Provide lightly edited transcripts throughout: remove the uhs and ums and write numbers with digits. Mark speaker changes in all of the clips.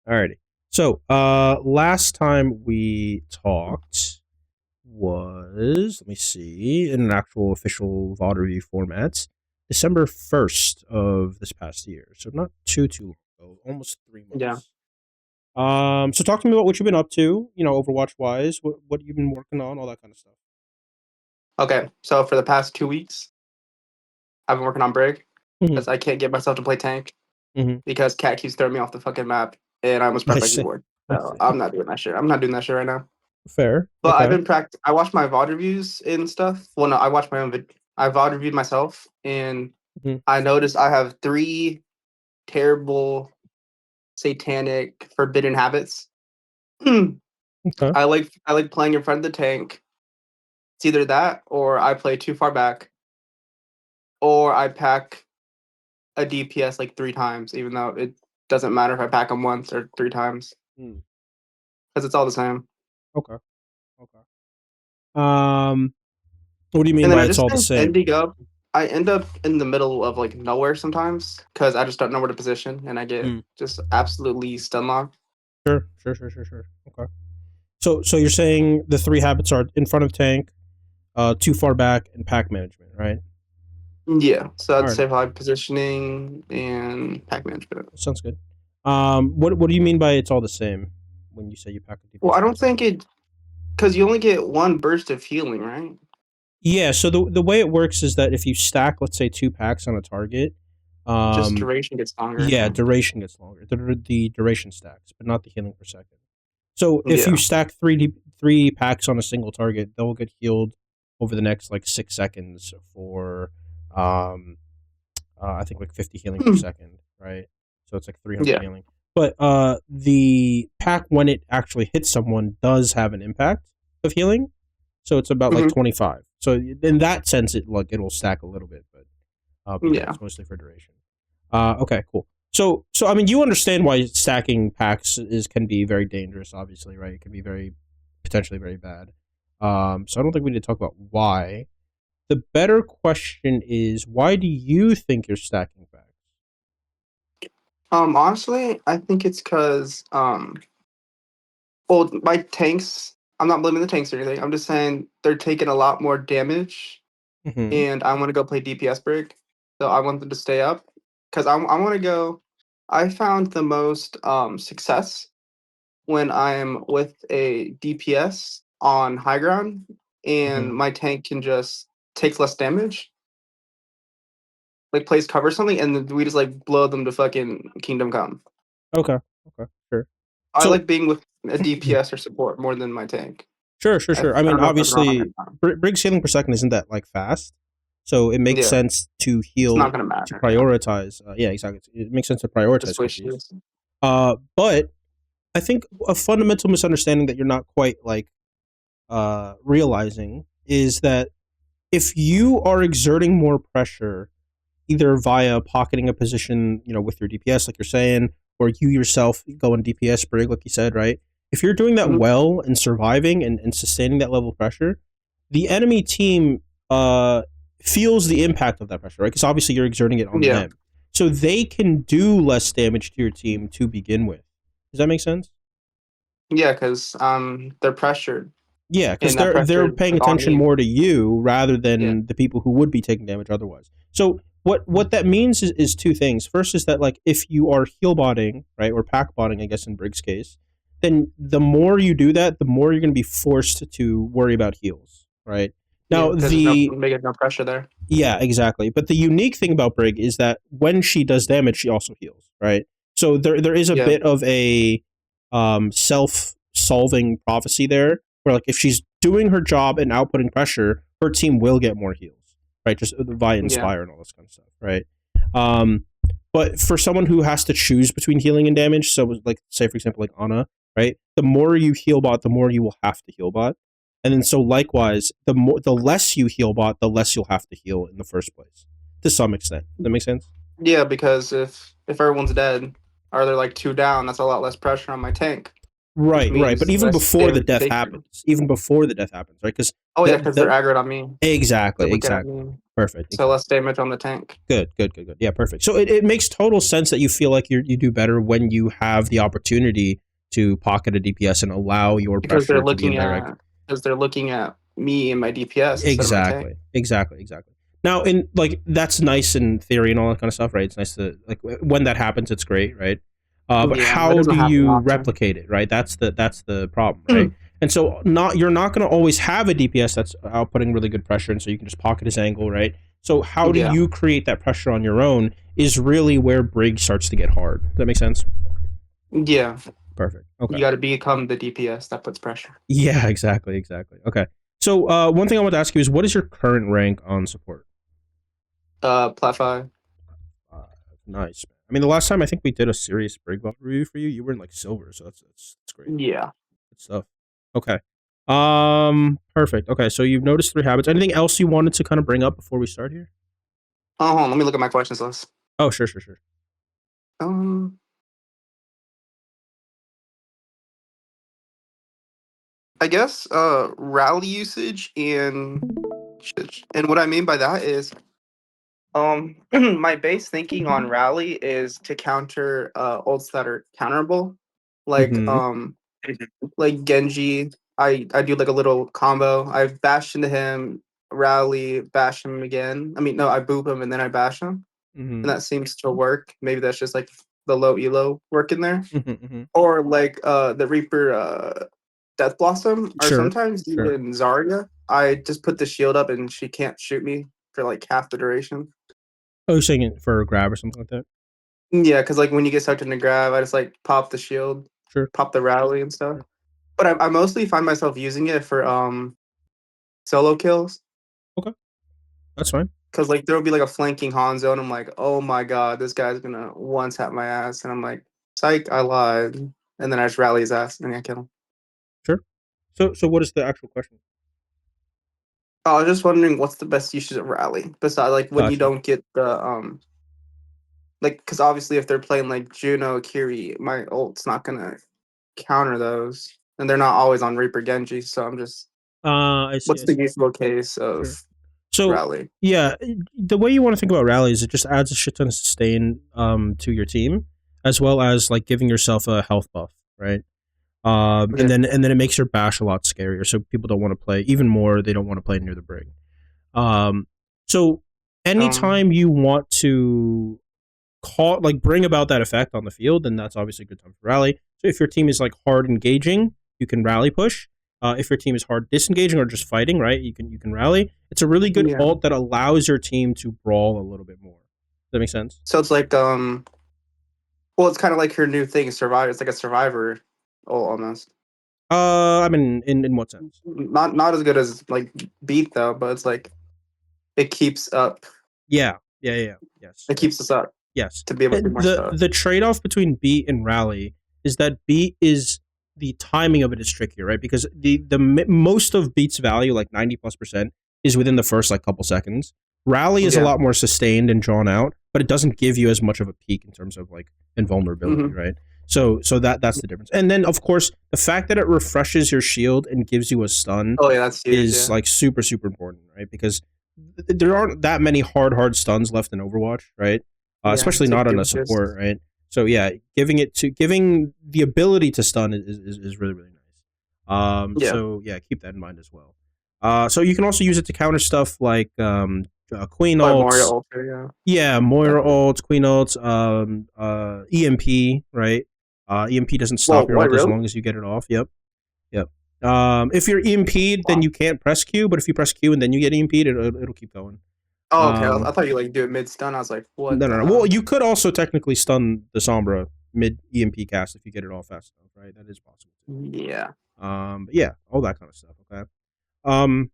Speaker 1: Alrighty. So, last time we talked was, let me see, in an actual official VOD review format, December 1st of this past year. So not too long ago, almost three
Speaker 2: Yeah.
Speaker 1: months. So talk to me about what you've been up to, Overwatch wise, what you've been working on, all that kind of stuff.
Speaker 2: Okay. So for the past 2 weeks, I've been working on Brig
Speaker 1: Mm-hmm.
Speaker 2: because I can't get myself to play tank
Speaker 1: Mm-hmm.
Speaker 2: because Cat keeps throwing me off the fucking map, and I almost
Speaker 1: I
Speaker 2: broke my
Speaker 1: see.
Speaker 2: keyboard.
Speaker 1: I
Speaker 2: So
Speaker 1: see.
Speaker 2: I'm not doing that shit. I'm not doing that shit right now.
Speaker 1: Fair.
Speaker 2: But I've
Speaker 1: Okay.
Speaker 2: been I watched my VOD reviews and stuff. Well, no, I watched my own I VOD reviewed myself, and
Speaker 1: Mm-hmm.
Speaker 2: I noticed I have three terrible, satanic, forbidden habits.
Speaker 1: Okay.
Speaker 2: I like playing in front of the tank. It's either that or I play too far back, or I pack a DPS like 3 times, even though it doesn't matter if I pack them once or 3 times,
Speaker 1: Mm.
Speaker 2: because it's all the same.
Speaker 1: Okay. Okay. Um, what do you mean
Speaker 2: And then
Speaker 1: by
Speaker 2: I
Speaker 1: it's
Speaker 2: just
Speaker 1: all the
Speaker 2: think
Speaker 1: same?
Speaker 2: ending up I end up in the middle of, like, nowhere sometimes because I just don't know where to position, and I get
Speaker 1: Mm.
Speaker 2: just absolutely stun locked.
Speaker 1: Sure. Okay. So you're saying the three habits are in front of tank, too far back, and pack management, right?
Speaker 2: Yeah, so I'd
Speaker 1: Alrighty,
Speaker 2: say probably positioning and pack management.
Speaker 1: sounds good. What do you mean by it's all the same when you say you pack a
Speaker 2: Well,
Speaker 1: DPS
Speaker 2: I
Speaker 1: and
Speaker 2: don't
Speaker 1: pack
Speaker 2: think
Speaker 1: management?
Speaker 2: it because you only get 1 burst of healing, right?
Speaker 1: Yeah. So the way it works is that if you stack, let's say, two packs on a target,
Speaker 2: Just
Speaker 1: um,
Speaker 2: duration gets longer, I
Speaker 1: yeah,
Speaker 2: think.
Speaker 1: duration gets longer. The duration stacks, but not the healing per second. So if you
Speaker 2: Yeah.
Speaker 1: stack three packs on a single target, they'll get healed over the next like 6 seconds for um I think like 50 healing per second, right? So it's like 300
Speaker 2: Yeah.
Speaker 1: healing. But the pack when it actually hits someone does have an impact of healing. So it's about like
Speaker 2: Mhm.
Speaker 1: 25. So in that sense, it'll stack a little bit, but yeah,
Speaker 2: Yeah.
Speaker 1: it's mostly for duration. Okay, cool. So I mean, you understand why stacking packs is can be very dangerous. Obviously, right? It can be very potentially very bad. So I don't think we need to talk about why. The better question is, why do you think you're stacking packs?
Speaker 2: Honestly, I think it's because well, my tanks, I'm not blaming the tanks or anything. I'm just saying they're taking a lot more damage,
Speaker 1: Mm-hmm.
Speaker 2: and I want to go play DPS break. So I want them to stay up because I want to go. I found the most success when I'm with a DPS on high ground,
Speaker 1: Mm-hmm.
Speaker 2: and my tank can just take less damage, like plays cover something, and then we just like blow them to fucking kingdom come.
Speaker 1: Okay. Okay. Sure.
Speaker 2: I
Speaker 1: So
Speaker 2: like being with a DPS or support more than my tank.
Speaker 1: sure. I
Speaker 2: I
Speaker 1: mean,
Speaker 2: don't know if that's wrong or
Speaker 1: obviously,
Speaker 2: not.
Speaker 1: Briggs healing per second isn't that like fast, so it makes
Speaker 2: Yeah,
Speaker 1: sense to
Speaker 2: it's
Speaker 1: heal
Speaker 2: not gonna
Speaker 1: to
Speaker 2: matter, yeah.
Speaker 1: prioritize. Yeah, exactly. It makes sense to
Speaker 2: Just
Speaker 1: prioritize
Speaker 2: way she
Speaker 1: cookies.
Speaker 2: is.
Speaker 1: But I think a fundamental misunderstanding that you're not quite like realizing is that if you are exerting more pressure, either via pocketing a position, with your DPS, like you're saying, or you yourself go in DPS brig, like you said, right? If you're doing that
Speaker 2: Mhm.
Speaker 1: well and surviving and sustaining that level of pressure, the enemy team uh, feels the impact of that pressure, right? Because obviously you're exerting it on
Speaker 2: Yeah.
Speaker 1: them. So they can do less damage to your team to begin with. Does that make sense?
Speaker 2: Yeah, 'cause, they're pressured,
Speaker 1: Yeah, because
Speaker 2: and that
Speaker 1: they're
Speaker 2: pressure is,
Speaker 1: paying
Speaker 2: like, on
Speaker 1: attention
Speaker 2: me.
Speaker 1: more to you rather
Speaker 2: Yeah.
Speaker 1: than the people who would be taking damage otherwise. So what that means is two things. First is that like if you are heal botting, right, or pack botting, I guess in Briggs' case, then the more you do that, the more you're going to be forced to worry about heals, right?
Speaker 2: Yeah,
Speaker 1: Now
Speaker 2: 'cause there's
Speaker 1: the
Speaker 2: no pressure there.
Speaker 1: yeah, exactly. But the unique thing about Brig is that when she does damage, she also heals, right? So there is a
Speaker 2: Yeah.
Speaker 1: bit of a self solving prophecy there, where like if she's doing her job and outputting pressure, her team will get more heals, right? Just via
Speaker 2: Yeah.
Speaker 1: inspire and all this kind of stuff, right? Um, but for someone who has to choose between healing and damage, so like say for example like Ana, right? The more you heal bot, the more you will have to heal bot. And then so likewise, the less you heal bot, the less you'll have to heal in the first place. To some extent. Does that make sense?
Speaker 2: Yeah, because if everyone's dead or they're, like, 2 down, that's a lot less pressure on my tank. which
Speaker 1: Right. But
Speaker 2: means
Speaker 1: even
Speaker 2: less
Speaker 1: before the
Speaker 2: damage to
Speaker 1: death
Speaker 2: take through.
Speaker 1: happens, right? Because
Speaker 2: Oh yeah, because they're
Speaker 1: the
Speaker 2: aggroed on me. They're
Speaker 1: exactly,
Speaker 2: looking at
Speaker 1: exactly,
Speaker 2: me,
Speaker 1: perfect,
Speaker 2: so
Speaker 1: exactly.
Speaker 2: less damage on the tank
Speaker 1: Good. Yeah, perfect. So it makes total sense that you feel like you do better when you have the opportunity to pocket a DPS and allow your
Speaker 2: because
Speaker 1: pressure to be indirect.
Speaker 2: they're looking at me and my DPS instead of my tank.
Speaker 1: Exactly. Now, in like that's nice in theory and all that kind of stuff, right? It's nice to like when that happens, it's great, right? But
Speaker 2: Yeah, but it
Speaker 1: how do
Speaker 2: doesn't happen
Speaker 1: you
Speaker 2: often.
Speaker 1: replicate it, right? That's the problem, right? And so you're not going to always have a DPS that's outputting really good pressure, and so you can just pocket his angle, right? So how do
Speaker 2: Yeah,
Speaker 1: you create that pressure on your own is really where Brig starts to get hard. Does that make sense?
Speaker 2: yeah.
Speaker 1: Perfect. Okay.
Speaker 2: You got to become the DPS that puts pressure.
Speaker 1: Yeah, exactly. Okay. So one thing I want to ask you is, what is your current rank on support?
Speaker 2: Plat 5.
Speaker 1: Uh, nice. I mean, the last time I think we did a serious Brig Bot review for you, you were in like silver, so that's great.
Speaker 2: Yeah.
Speaker 1: Good stuff. Okay. Perfect. Okay, so you've noticed 3 habits. Anything else you wanted to kind of bring up before we start here?
Speaker 2: Oh, hold on, let me look at my questions list.
Speaker 1: Oh, sure.
Speaker 2: Um, I guess rally usage and what I mean by that is my base thinking on rally is to counter ults that are counterable, like
Speaker 1: Mm-hmm.
Speaker 2: like Genji. I do like a little combo. I bash into him, rally, bash him again. I mean, no, I boop him and then I bash him, and
Speaker 1: Mm-hmm.
Speaker 2: that seems to work. Maybe that's just like the low elo work in there,
Speaker 1: Mm-hmm.
Speaker 2: or like the Reaper Death Blossom, or
Speaker 1: Sure.
Speaker 2: sometimes
Speaker 1: Sure.
Speaker 2: even Zarya. I just put the shield up and she can't shoot me for like half the duration.
Speaker 1: Oh, you're saying it for a grab or something like that?
Speaker 2: Yeah, because like when you get sucked into grab, I just like pop the shield,
Speaker 1: Sure.
Speaker 2: pop the rally and stuff.
Speaker 1: Sure.
Speaker 2: But I mostly find myself using it for solo kills.
Speaker 1: Okay, that's fine.
Speaker 2: Cause like there will be like a flanking Hanzo, and I'm like, oh my god, this guy's gonna one tap my ass, and I'm like, psych, I lied, and then I just rally his ass and I kill him.
Speaker 1: Sure. So what is the actual question?
Speaker 2: I was just wondering what's the best usage of rally besides like when you
Speaker 1: Gotcha.
Speaker 2: don't get the like because obviously if they're playing like Juno, Kiri, my ult's not gonna counter those, and they're not always on Reaper Genji, so I'm just
Speaker 1: I see.
Speaker 2: what's
Speaker 1: I
Speaker 2: the
Speaker 1: see.
Speaker 2: useful case
Speaker 1: Sure.
Speaker 2: of
Speaker 1: So
Speaker 2: rally?
Speaker 1: yeah, the way you want to think about rally is it just adds a shit ton of sustain to your team, as well as like giving yourself a health buff, right? And
Speaker 2: Yeah.
Speaker 1: then it makes your bash a lot scarier, so people don't want to play even more. They don't want to play near the brig. Um, so
Speaker 2: Um.
Speaker 1: anytime you want to bring about that effect on the field, then that's obviously a good time for rally. So if your team is like hard engaging, you can rally push. If your team is hard disengaging or just fighting, right, you can rally. It's a really good
Speaker 2: Yeah.
Speaker 1: ult that allows your team to brawl a little bit more. Does that make sense?
Speaker 2: So it's like well, it's kind of like her new thing, Survivor. It's like a Survivor, almost.
Speaker 1: I mean, in what sense?
Speaker 2: Not as good as like Beat though, but it's like it keeps up.
Speaker 1: Yeah. Yes.
Speaker 2: It keeps us up
Speaker 1: Yes.
Speaker 2: to be able to do more stuff.
Speaker 1: The trade off between beat and rally is that beat is the timing of it is trickier, right? Because most of beat's value, like 90+%, is within the first like couple seconds. Rally is a
Speaker 2: Yeah.
Speaker 1: lot more sustained and drawn out, but it doesn't give you as much of a peak in terms of like invulnerability,
Speaker 2: Hmm.
Speaker 1: right? So that's the difference. And then of course the fact that it refreshes your shield and gives you a stun
Speaker 2: Oh yeah, that's huge.
Speaker 1: is
Speaker 2: Yeah.
Speaker 1: like super important, right? Because there aren't that many hard stuns left in Overwatch, right?
Speaker 2: Yeah.
Speaker 1: Especially
Speaker 2: It's like
Speaker 1: not on
Speaker 2: Doom
Speaker 1: a
Speaker 2: Fist.
Speaker 1: support, right? So yeah, giving the ability to stun is really nice.
Speaker 2: Yeah.
Speaker 1: So yeah, keep that in mind as well. So you can also use it to counter stuff like Queen
Speaker 2: Oh, Mario
Speaker 1: ults,
Speaker 2: Ultra. Yeah.
Speaker 1: yeah,
Speaker 2: That
Speaker 1: Moira
Speaker 2: one.
Speaker 1: ults, Queen ults, EMP, right? EMP doesn't
Speaker 2: Whoa,
Speaker 1: stop your
Speaker 2: what
Speaker 1: ult as
Speaker 2: really?
Speaker 1: long as you get it off. Yep. If you're EMP'd, then
Speaker 2: Wow.
Speaker 1: you can't press Q, but if you press Q and then you get EMP'd, it'll keep going.
Speaker 2: Oh, okay. I
Speaker 1: Um,
Speaker 2: thought you like do it mid stun. I was like, what
Speaker 1: no.
Speaker 2: the
Speaker 1: Well,
Speaker 2: hell?
Speaker 1: you could also technically stun the Sombra mid EMP cast if you get it off fast enough, right? That is possible too.
Speaker 2: Yeah.
Speaker 1: But yeah, all that kind of stuff. Okay. Um,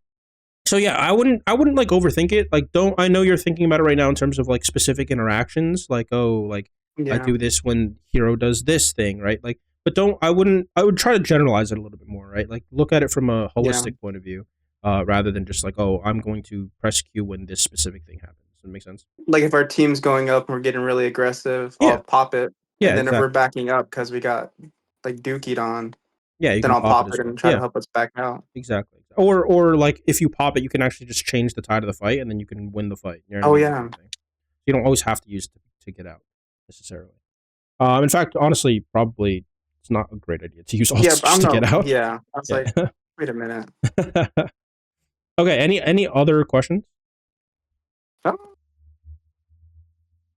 Speaker 1: so yeah, I wouldn't like overthink it. Like, don't I know you're thinking about it right now in terms of like specific interactions, like like I
Speaker 2: Yeah.
Speaker 1: do this when hero does this thing, right? Like, but don't I wouldn't I would try to generalize it a little bit more, right? Like, look at it from a
Speaker 2: Yeah.
Speaker 1: holistic point of view, rather than just like, oh, I'm going to press Q when this specific thing happens. Does that make sense?
Speaker 2: Like if our team's going up and we're getting really aggressive,
Speaker 1: Yeah,
Speaker 2: I'll pop it,
Speaker 1: yeah,
Speaker 2: and then if we're
Speaker 1: exactly.
Speaker 2: backing up because we got like Dookied on,
Speaker 1: Yeah, you
Speaker 2: then
Speaker 1: can
Speaker 2: I'll
Speaker 1: pop it
Speaker 2: pop
Speaker 1: as
Speaker 2: it
Speaker 1: well.
Speaker 2: and try to
Speaker 1: Yeah,
Speaker 2: help us back out.
Speaker 1: exactly. Or like if you pop it, you can actually just change the tide of the fight, and then you can win the fight. You know what I
Speaker 2: Oh
Speaker 1: mean? That
Speaker 2: yeah.
Speaker 1: kind of thing. You don't always have to use it to get out necessarily. In fact, honestly, probably it's not a great idea to use
Speaker 2: Yeah,
Speaker 1: ults
Speaker 2: but I'm
Speaker 1: just to get
Speaker 2: not.
Speaker 1: out.
Speaker 2: Yeah, I was
Speaker 1: Yeah.
Speaker 2: like, wait a minute.
Speaker 1: Okay. Any other questions?
Speaker 2: Oh,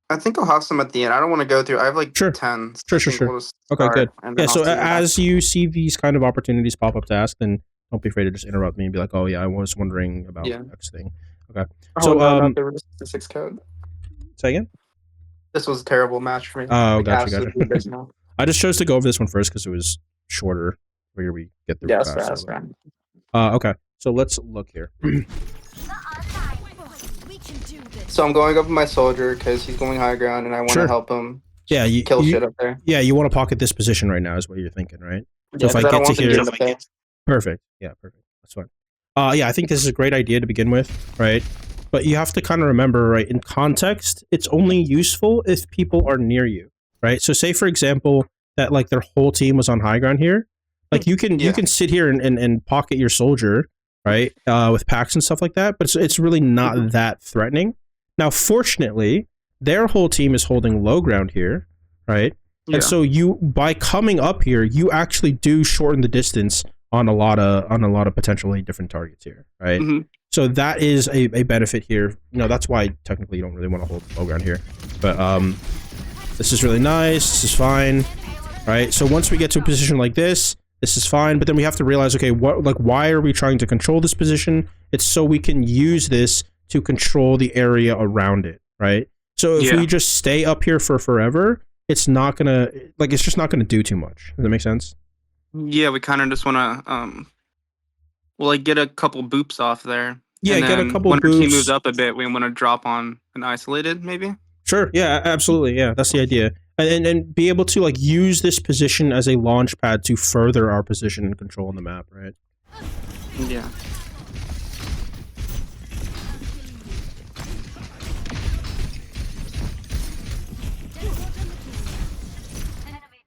Speaker 2: I think I'll have some at the end. I don't want to go through. I have like
Speaker 1: Sure.
Speaker 2: 10. So
Speaker 1: Sure.
Speaker 2: I
Speaker 1: Sure.
Speaker 2: think
Speaker 1: Sure.
Speaker 2: we'll just
Speaker 1: Okay. Good.
Speaker 2: start and
Speaker 1: Yeah.
Speaker 2: then I'll
Speaker 1: So
Speaker 2: see what
Speaker 1: as
Speaker 2: happens.
Speaker 1: you see these kind of opportunities pop up to ask, then don't be afraid to just interrupt me and be like, "Oh yeah, I was wondering about
Speaker 2: Yeah.
Speaker 1: X thing." Okay.
Speaker 2: Oh
Speaker 1: So
Speaker 2: no, not the six code.
Speaker 1: say again.
Speaker 2: This was a terrible match for me.
Speaker 1: Oh,
Speaker 2: Like
Speaker 1: gotcha.
Speaker 2: absolutely abysmal.
Speaker 1: I just chose to go over this one first because it was shorter. Where we get through
Speaker 2: Yeah,
Speaker 1: it
Speaker 2: that's fair.
Speaker 1: faster.
Speaker 2: That's fair.
Speaker 1: Okay. So let's look here.
Speaker 2: So I'm going up with my soldier because he's going high ground, and I want to
Speaker 1: Sure.
Speaker 2: help him.
Speaker 1: Yeah.
Speaker 2: Kill shit up there.
Speaker 1: Yeah. You want to pocket this position right now, is what you're thinking, right? So
Speaker 2: Yeah,
Speaker 1: if I
Speaker 2: because I don't
Speaker 1: get to
Speaker 2: want them
Speaker 1: here,
Speaker 2: getting the face.
Speaker 1: perfect. Yeah, perfect. That's fine. Yeah, I think this is a great idea to begin with, right? But you have to kind of remember, right, in context, it's only useful if people are near you, right? So say for example that like their whole team was on high ground here. Like you
Speaker 2: Yeah.
Speaker 1: can sit here and pocket your soldier, right? With packs and stuff like that, but it's really not that threatening. Now, fortunately, their whole team is holding low ground here, right?
Speaker 2: Yeah.
Speaker 1: And so you by coming up here, you actually do shorten the distance on a lot of potentially different targets here, right?
Speaker 2: Mm-hmm.
Speaker 1: So that is a benefit here. You know, that's why technically you don't really want to hold low ground here. But this is really nice. This is fine, right? So once we get to a position like this is fine. But then we have to realize, okay, why are we trying to control this position? It's so we can use this to control the area around it, right? So if we just stay up here for forever, it's not gonna it's just not gonna do too much. Does that make sense?
Speaker 2: Yeah, we kind of just want to get a couple boops off there.
Speaker 1: Yeah,
Speaker 2: and
Speaker 1: get a
Speaker 2: then
Speaker 1: couple
Speaker 2: when our team moves
Speaker 1: boosts.
Speaker 2: up a bit, we want to drop on an isolated, maybe.
Speaker 1: Sure. Yeah, absolutely. Yeah, that's the idea. And be able to like use this position as a launch pad to further our position and control on the map, right?
Speaker 2: Yeah.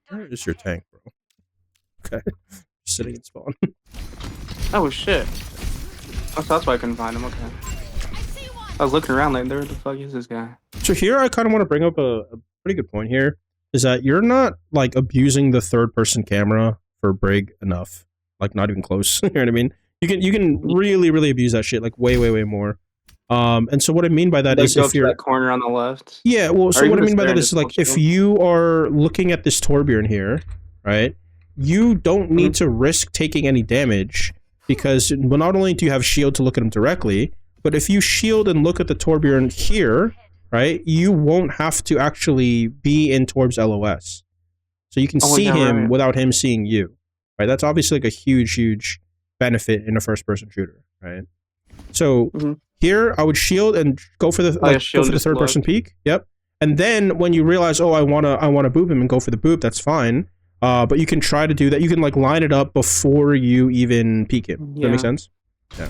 Speaker 1: Where is your tank, bro? Okay. Sitting in spawn.
Speaker 2: Oh shit. Oh, so that's why I couldn't find him. Okay. I was looking around like, where the fuck is this guy?
Speaker 1: So here I kind of want to bring up a pretty good point here, is that you're not like abusing the third person camera for Brig enough. Like not even close. You know what I mean? You can really abuse that shit like way more. And so what I mean by that is if you're
Speaker 2: that corner on the left.
Speaker 1: Yeah, well, so what I mean by that is like if you are looking at this Torbjorn here, right? You don't need to risk taking any damage because well, not only do you have shield to look at him directly, but if you shield and look at the Torbjorn here, right, you won't have to actually be in Torb's LOS. So you can see him without him seeing you, right? That's obviously like a huge benefit in a first-person shooter, right? So here I would shield and go for the third-person peek. Yep. And then when you realize, oh, I wanna boop him and go for the boop, that's fine. But you can try to do that. You can like line it up before you even peek him. Does that make sense? Yeah.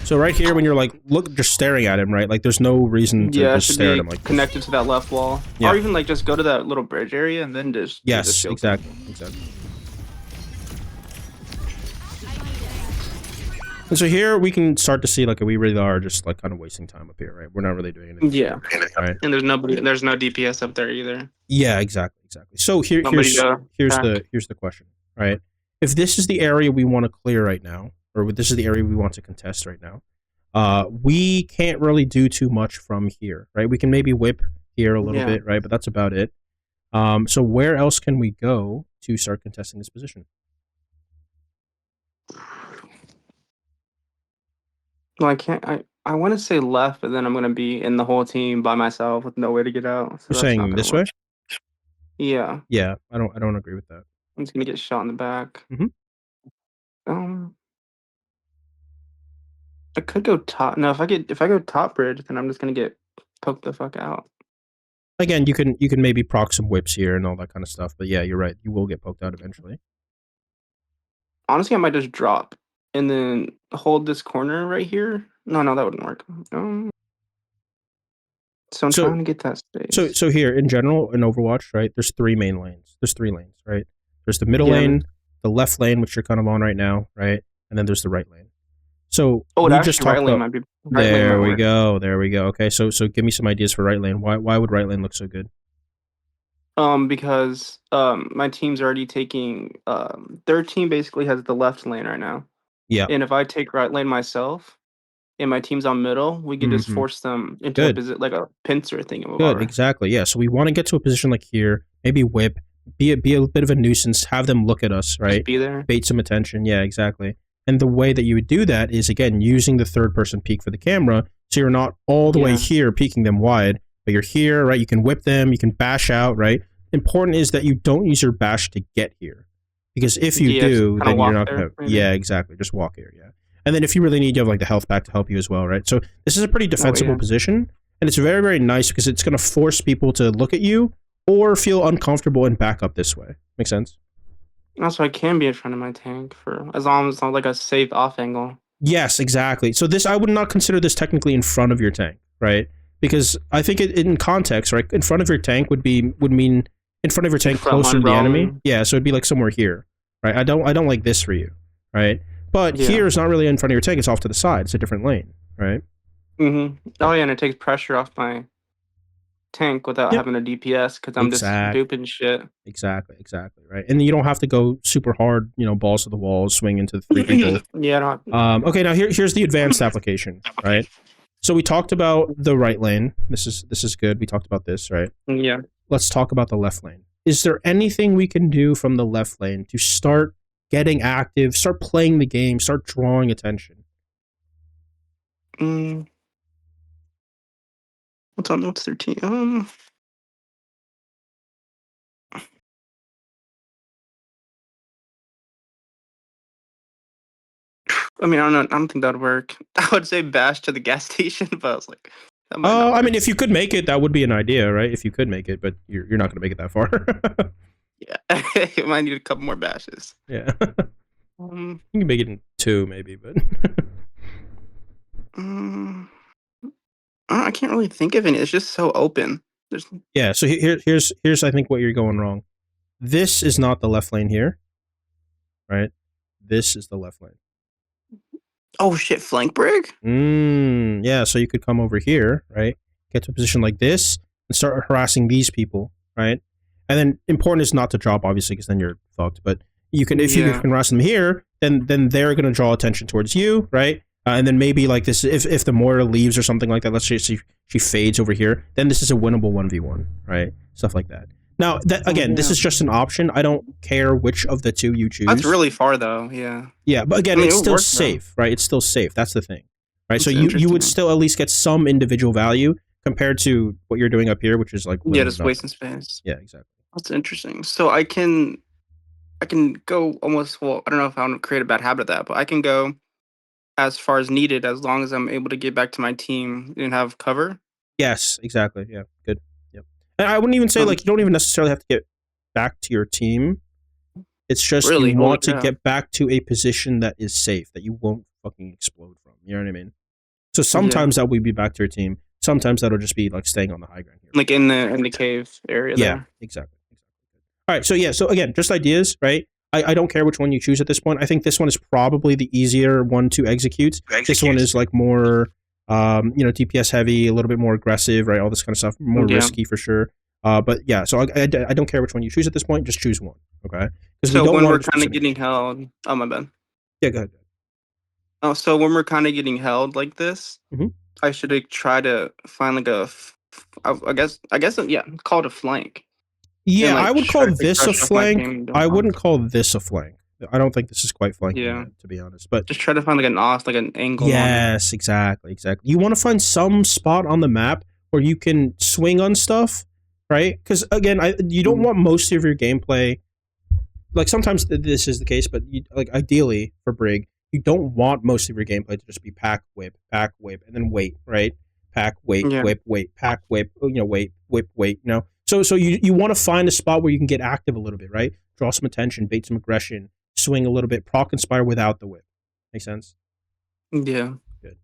Speaker 1: So right here, when you're like just staring at him, right? Like there's no reason to just stare at him like
Speaker 2: connected to that left wall, or even like just go to that little bridge area and then just
Speaker 1: exactly. And so here we can start to see like we really are just like kind of wasting time up here, right? We're not really doing anything.
Speaker 2: Yeah.
Speaker 1: Right.
Speaker 2: And there's no DPS up there either.
Speaker 1: Yeah, exactly. So here's the question, right? If this is the area we want to clear right now, or this is the area we want to contest right now, we can't really do too much from here, right? We can maybe whip here a little bit, right? But that's about it. So where else can we go to start contesting this position?
Speaker 2: Well, I can't. I want to say left, but then I'm gonna be in the whole team by myself with no way to get out. So
Speaker 1: you're saying this way?
Speaker 2: Yeah.
Speaker 1: Yeah, I don't agree with that.
Speaker 2: I'm just gonna get shot in the back. I could go top. No, if I go top bridge, then I'm just gonna get poked the fuck out.
Speaker 1: Again, you can maybe proc some whips here and all that kind of stuff, but yeah, you're right. You will get poked out eventually.
Speaker 2: Honestly, I might just drop and then hold this corner right here. No, that wouldn't work. So I'm trying to get that space.
Speaker 1: So here in general in Overwatch, right? There's three main lanes. There's 3 lanes, right? There's the middle
Speaker 2: Yeah.
Speaker 1: lane, the left lane, which you're kind of on right now, right? And then there's the right lane. So
Speaker 2: Oh,
Speaker 1: we just
Speaker 2: actually,
Speaker 1: talked about.
Speaker 2: right lane might
Speaker 1: There we
Speaker 2: work.
Speaker 1: go. There we go. Okay, so give me some ideas for right lane. Why would right lane look so good?
Speaker 2: Because my team's already taking their team basically has the left lane right now.
Speaker 1: Yeah.
Speaker 2: And if I take right lane myself and my team's on middle, we could just
Speaker 1: Mm-hmm.
Speaker 2: force them into a
Speaker 1: Good.
Speaker 2: position like a pincer
Speaker 1: Good.
Speaker 2: thingamabobber.
Speaker 1: Exactly. Yeah. So we want to get to a position like here, maybe whip, be a bit of a nuisance, have them look at us,
Speaker 2: Just
Speaker 1: right?
Speaker 2: be there.
Speaker 1: Bait some attention. Yeah. Exactly. And the way that you would do that is again using the third person peek for the camera, so you're not all the way
Speaker 2: Yeah.
Speaker 1: here peeking them wide, but you're here, right? You can whip them, you can bash out, right? Important is that you don't use your bash to get here, because if you
Speaker 2: Yeah, just
Speaker 1: do,
Speaker 2: kind of
Speaker 1: then you're
Speaker 2: walk
Speaker 1: not
Speaker 2: there,
Speaker 1: gonna.
Speaker 2: maybe.
Speaker 1: Yeah. Exactly. Just walk here. Yeah. And then if you really need, you have like the health back to help you as well, right? So this is a pretty
Speaker 2: Oh
Speaker 1: defensible
Speaker 2: yeah.
Speaker 1: position. And it's very, very nice because it's going to force people to look at you or feel uncomfortable and back up this way. Make sense?
Speaker 2: Also, I can be in front of my tank for as long as it's not like a safe off angle.
Speaker 1: Yes, exactly. So this, I would not consider this technically in front of your tank, right? Because I think in context, right, in front of your tank would mean in front of your tank
Speaker 2: Front
Speaker 1: closer
Speaker 2: line
Speaker 1: to the enemy.
Speaker 2: brawling.
Speaker 1: Yeah, so it'd be like somewhere here, right? I don't like this for you, right? But
Speaker 2: Yeah.
Speaker 1: here is not really in front of your tank. It's off to the side. It's a different lane, right?
Speaker 2: Oh yeah, and it takes pressure off my tank without
Speaker 1: Yep.
Speaker 2: having a DPS because I'm just
Speaker 1: Exactly.
Speaker 2: duping shit.
Speaker 1: Exactly, right? And you don't have to go super hard, balls to the wall, swing into the three people.
Speaker 2: Yeah, I don't.
Speaker 1: Okay, now here's the advanced application, right? So we talked about the right lane. This is good. We talked about this, right?
Speaker 2: Yeah.
Speaker 1: Let's talk about the left lane. Is there anything we can do from the left lane to start getting active, start playing the game, start drawing attention?
Speaker 2: What's on Notes 13? I mean, I don't know. I don't think that'd work. I would say bash to the gas station, but I was like, that might not
Speaker 1: I
Speaker 2: work.
Speaker 1: mean, if you could make it, that would be an idea, right? If you could make it, but you're not going to make it that far.
Speaker 2: Yeah, it might need a couple more bashes.
Speaker 1: Yeah,
Speaker 2: Um,
Speaker 1: you can make it in 2 maybe, but
Speaker 2: I can't really think of any. It's just so open. There's
Speaker 1: yeah. So here's I think what you're going wrong. This is not the left lane here, right? This is the left lane.
Speaker 2: oh shit, flank brig.
Speaker 1: Yeah, so you could come over here, right? Get to a position like this and start harassing these people, right? And then important is not to drop, obviously, because then you're fucked. But you can, if you
Speaker 2: Yeah.
Speaker 1: can harass them here, then they're gonna draw attention towards you, right? And then maybe like this, if the Moira leaves or something like that, let's say she fades over here, then this is a winnable 1v1, right? Stuff like that. Now, that again, this
Speaker 2: Yeah.
Speaker 1: is just an option. I don't care which of the two you choose.
Speaker 2: That's really far though. Yeah.
Speaker 1: Yeah, but again,
Speaker 2: I mean,
Speaker 1: it's
Speaker 2: it would
Speaker 1: still
Speaker 2: work, though.
Speaker 1: safe, right? It's still safe. That's the thing, right? So
Speaker 2: That's
Speaker 1: you would
Speaker 2: interesting.
Speaker 1: still at least get some individual value compared to what you're doing up here, which is like
Speaker 2: Yeah,
Speaker 1: literally
Speaker 2: just
Speaker 1: nothing.
Speaker 2: wasting space.
Speaker 1: Yeah, exactly.
Speaker 2: That's interesting. So I can go almost. Well, I don't know if I want to create a bad habit of that, but I can go as far as needed as long as I'm able to get back to my team and have cover.
Speaker 1: Yes, exactly. Yeah, good. Yep. And I wouldn't even say like you don't even necessarily have to get back to your team. It's just
Speaker 2: Really?
Speaker 1: you
Speaker 2: Holy
Speaker 1: want to
Speaker 2: crap.
Speaker 1: get back to a position that is safe, that you won't fucking explode from. You know what I mean? So sometimes that would be back to your team. Sometimes that'll just be like staying on the high ground here.
Speaker 2: Like in the cave area.
Speaker 1: Yeah,
Speaker 2: There.
Speaker 1: exactly. All right, so yeah, so again, just ideas, right? I don't care which one you choose at this point. I think this one is probably the easier one to execute. This one is like more, DPS heavy, a little bit more aggressive, right? All this kind of stuff, more risky for sure. But yeah, so I don't care which one you choose at this point. Just choose one, okay?
Speaker 2: So when we're kind of getting held, oh my bad.
Speaker 1: Yeah, go ahead.
Speaker 2: Oh, so when we're kind of getting held like this, I should try to find like I guess yeah, call it a flank.
Speaker 1: Yeah,
Speaker 2: like,
Speaker 1: I would call
Speaker 2: try to
Speaker 1: this a
Speaker 2: pressure off my team
Speaker 1: flank.
Speaker 2: and don't
Speaker 1: I
Speaker 2: flank.
Speaker 1: wouldn't call this a flank. I don't think this is quite flanking
Speaker 2: Yeah.
Speaker 1: yet, to be honest. But
Speaker 2: Just try to find like an angle.
Speaker 1: yes, exactly. You want to find some spot on the map where you can swing on stuff, right? Because again, you don't want most of your gameplay. Like sometimes this is the case, but like ideally for Brig, you don't want most of your gameplay to just be pack whip, and then wait, right? Pack wait, whip, wait, pack whip, wait, whip, wait. So you want to find a spot where you can get active a little bit, right? Draw some attention, bait some aggression, swing a little bit, proc inspire without the whip. Make sense?
Speaker 2: Yeah.
Speaker 1: Good.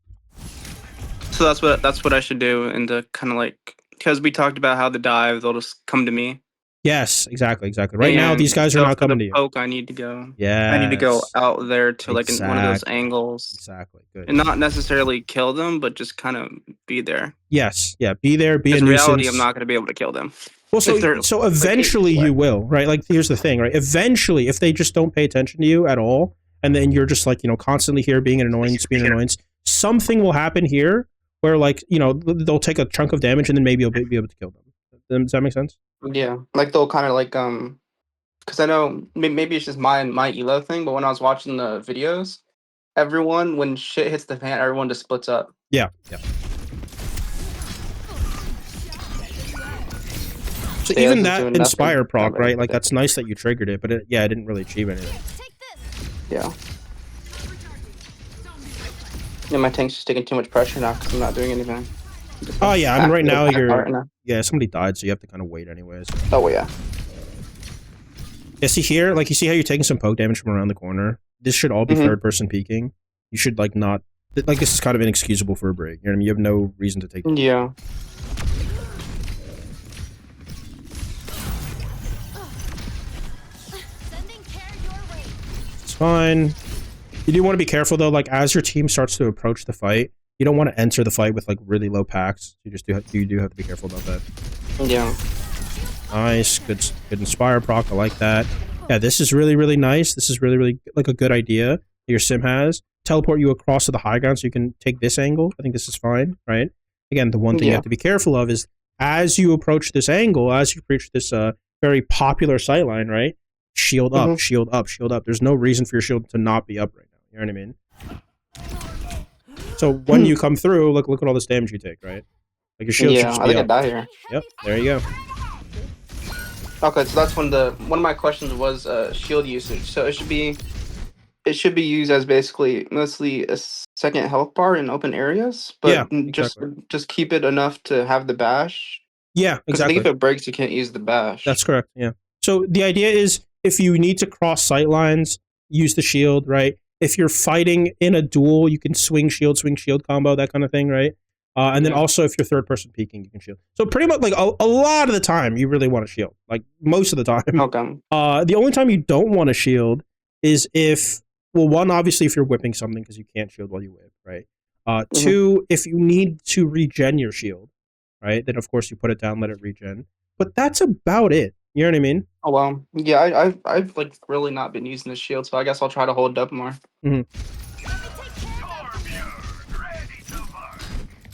Speaker 2: So that's what I should do, and to kind of like, because we talked about how the dive they'll just come to me.
Speaker 1: Yes, exactly. Right now, these guys are
Speaker 2: so
Speaker 1: not
Speaker 2: for the
Speaker 1: coming to you.
Speaker 2: poke, I need to go
Speaker 1: Yes.
Speaker 2: out there to like in one of those
Speaker 1: Exactly.
Speaker 2: angles,
Speaker 1: Exactly. Good.
Speaker 2: and not necessarily kill them, but just kind of be there.
Speaker 1: Yes. Yeah. Be there. Be a
Speaker 2: Because in reality, I'm
Speaker 1: nuisance.
Speaker 2: not going to be able to kill them
Speaker 1: Well,
Speaker 2: if they're
Speaker 1: so
Speaker 2: like 8
Speaker 1: eventually
Speaker 2: feet away.
Speaker 1: you will, right? Like, here's the thing, right? Eventually, if they just don't pay attention to you at all, and then you're just like, constantly here being an annoyance, something will happen here where, like, they'll take a chunk of damage and then maybe you'll be able to kill them. Does that make sense?
Speaker 2: Yeah, like they'll kind of like because I know maybe it's just my elo thing, but when I was watching the videos, everyone when shit hits the fan, everyone just splits up.
Speaker 1: Yeah. Yeah. So
Speaker 2: Yeah,
Speaker 1: even
Speaker 2: this is
Speaker 1: that
Speaker 2: doing
Speaker 1: inspire
Speaker 2: nothing.
Speaker 1: proc,
Speaker 2: Not really
Speaker 1: right? Like,
Speaker 2: good.
Speaker 1: that's nice that you triggered it, but it didn't really achieve anything.
Speaker 2: Yeah. Yeah, my tank's just taking too much pressure now because I'm not doing anything.
Speaker 1: Oh yeah, I mean right now
Speaker 2: Right now.
Speaker 1: somebody died, so you have to kind of wait anyways.
Speaker 2: Oh yeah.
Speaker 1: Yeah, see here, like you see how you're taking some poke damage from around the corner. This should all be third person peeking. You should like not like this is kind of inexcusable for a break. You know what I mean? You have no reason to take.
Speaker 2: Yeah.
Speaker 1: It's fine. You do want to be careful though. Like as your team starts to approach the fight, you don't want to enter the fight with like really low packs. You do have to be careful about that.
Speaker 2: Yeah.
Speaker 1: Nice, good inspire proc. I like that. Yeah, this is really nice. This is really like a good idea that your sim has. Teleport you across to the high ground so you can take this angle. I think this is fine, right? Again, the one thing you have to be careful of is as you approach this angle, as you approach this very popular sightline, right? Shield up, shield up, shield up. There's no reason for your shield to not be up right now. You know what I mean? So when you come through, look at all this damage you take, right? Like your shield should just be
Speaker 2: I think
Speaker 1: up.
Speaker 2: I die here.
Speaker 1: Yep, there you go.
Speaker 2: Okay, so that's one of my questions was shield usage. So it should be used as basically mostly a second health bar in open areas, but
Speaker 1: Yeah, exactly.
Speaker 2: just keep it enough to have the bash.
Speaker 1: Yeah,
Speaker 2: Because I
Speaker 1: exactly.
Speaker 2: think if it breaks, you can't use the bash.
Speaker 1: That's correct. Yeah. So the idea is if you need to cross sight lines, use the shield, right? If you're fighting in a duel, you can swing shield combo, that kind of thing, right? And then also if you're third person peeking, you can shield. So pretty much like a lot of the time, you really want to shield. Like most of the time.
Speaker 2: Okay.
Speaker 1: The only time you don't want to shield is if, well, one, obviously if you're whipping something because you can't shield while you whip, right? Two, if you need to regen your shield, right? Then of course you put it down, let it regen. But that's about it. You know what I mean?
Speaker 2: Oh well. Yeah, I've like really not been using the shield, so I guess I'll try to hold it up more.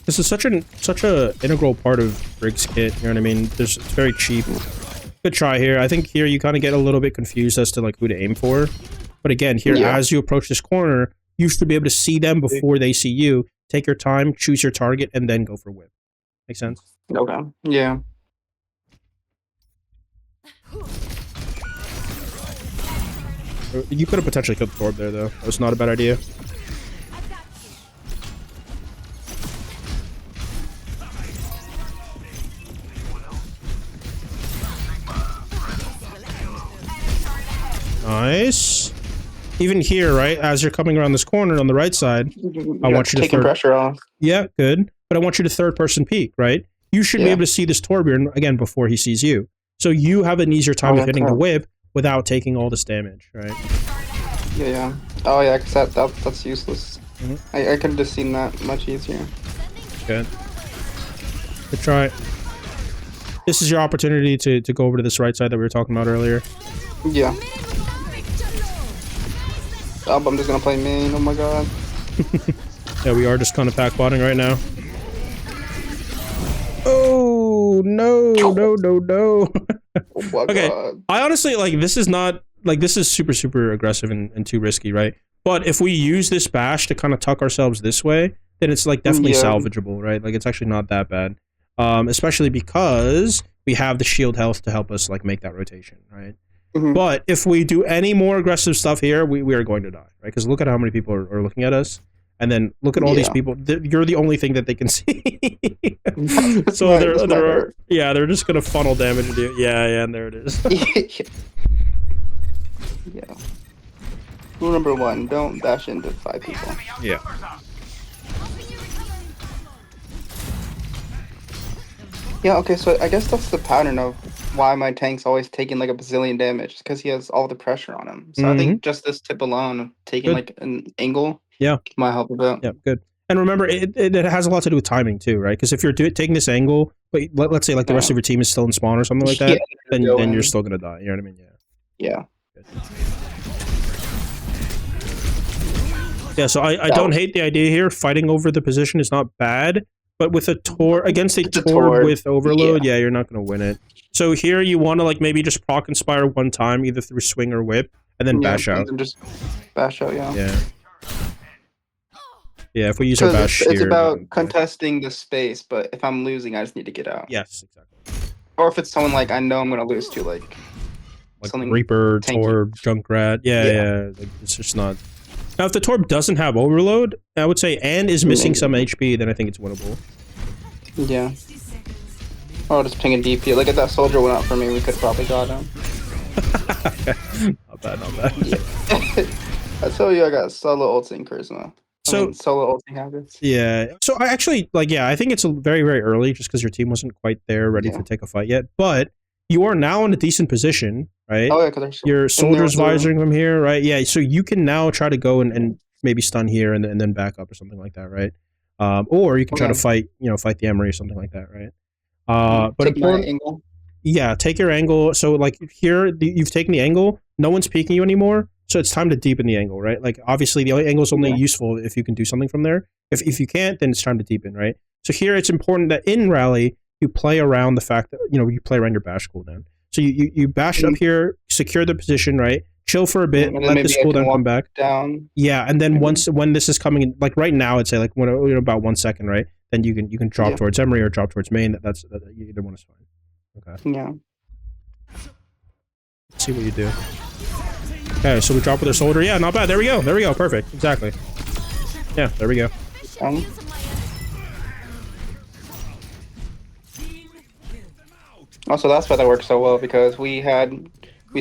Speaker 1: This is such a integral part of Brig's kit. You know what I mean? It's very cheap. Good try here. I think here you kind of get a little bit confused as to like who to aim for. But again, here as you approach this corner, you should be able to see them before they see you. Take your time, choose your target, and then go for whip. Make sense?
Speaker 2: Okay. Yeah.
Speaker 1: You could have potentially killed the Torb there, though. That was not a bad idea. Nice. Even here, right, as you're coming around this corner on the right side, I want you to
Speaker 2: taking pressure off.
Speaker 1: Yeah, good. But I want you to third person peek, right? You should be able to see this Torbjorn again before he sees you. So you have an easier time of hitting the whip without taking all this damage, right?
Speaker 2: Yeah. Oh yeah, because that's useless. I could have just seen that much easier.
Speaker 1: Good. Good try. This is your opportunity to go over to this right side that we were talking about earlier.
Speaker 2: Yeah. Oh, I'm just gonna play main. Oh my god.
Speaker 1: Yeah, we are just kind of pack botting right now. Oh no! Oh my okay, god. I honestly like this is not like this is super aggressive and too risky, right? But if we use this bash to kind of tuck ourselves this way, then it's like definitely salvageable, right? Like it's actually not that bad, especially because we have the shield health to help us like make that rotation, right? But if we do any more aggressive stuff here, we are going to die, right? Because look at how many people are looking at us. And then look at all these people. You're the only thing that they can see. So they're just gonna funnel damage into you. Yeah, and there it is.
Speaker 2: Yeah. Rule number 1: don't bash into 5 people.
Speaker 1: Yeah.
Speaker 2: Yeah. Okay. So I guess that's the pattern of why my tank's always taking like a bazillion damage, because he has all the pressure on him. So I
Speaker 1: Mm-hmm.
Speaker 2: think just this tip alone, taking
Speaker 1: Good.
Speaker 2: like an angle,
Speaker 1: Yeah.
Speaker 2: might help a bit.
Speaker 1: Yeah. Good. And remember, it has a lot to do with timing too, right? Because if you're taking this angle, but let's say like the rest
Speaker 2: Yeah.
Speaker 1: of your team is still in spawn or something like
Speaker 2: Yeah,
Speaker 1: that, then you're still gonna die. You know what I mean? Yeah.
Speaker 2: yeah.
Speaker 1: Good. Yeah, so I don't hate the idea here. Fighting over the position is not bad, but with a Torb against a
Speaker 2: It's a
Speaker 1: Torb
Speaker 2: Torb.
Speaker 1: with Overload, yeah, you're not gonna win it. So here you want to like maybe just proc Inspire one time, either through swing or whip, and then
Speaker 2: Yeah,
Speaker 1: bash out.
Speaker 2: and then just bash out. Yeah.
Speaker 1: Yeah. Yeah, if we use our
Speaker 2: Because
Speaker 1: bash
Speaker 2: it's
Speaker 1: here,
Speaker 2: about
Speaker 1: then,
Speaker 2: contesting the space, but if I'm losing, I just need to get out.
Speaker 1: yes, exactly.
Speaker 2: Or if it's someone like I know I'm gonna lose to, like something
Speaker 1: Reaper,
Speaker 2: tanky.
Speaker 1: Torb, Junkrat. Yeah. Like, it's just not. Now, if the Torb doesn't have Overload, I would say, and is missing some HP, then I think it's winnable.
Speaker 2: Yeah. Oh, just ping a DP. Look at that soldier went out for me. We could probably got him.
Speaker 1: Not bad, not bad.
Speaker 2: Yeah. I tell you, I got solo ulting charisma. Solo ulting habits.
Speaker 1: Yeah. So I actually I think it's very, very early just because your team wasn't quite there ready to take a fight yet. But you are now in a decent position, right?
Speaker 2: Oh yeah, because
Speaker 1: your soldier's visoring from here, right? Yeah. So you can now try to go and maybe stun here and then back up or something like that, right? Or you can try to fight the Emery or something like that, right? But
Speaker 2: take my angle.
Speaker 1: Yeah, take your angle. So like here, you've taken the angle. No one's peeking you anymore. So it's time to deepen the angle, right? Like obviously the angle is only useful if you can do something from there. If you can't, then it's time to deepen, right? So here it's important that in rally you play around the fact that you play around your bash cooldown. So you bash up here, secure the position, right? Chill for a bit, let this cooldown come back.
Speaker 2: Down.
Speaker 1: Yeah, and then when this is coming in, like right now, I'd say like when about 1 second, right? Then you can drop towards Emery or drop towards main. That's either one is fine. Okay.
Speaker 2: Yeah.
Speaker 1: Let's see what you do. Okay, so we drop with our soldier. Yeah, not bad. There we go. There we go. Perfect. Exactly. Yeah, there we go.
Speaker 2: Also, that's why that worked so well, because we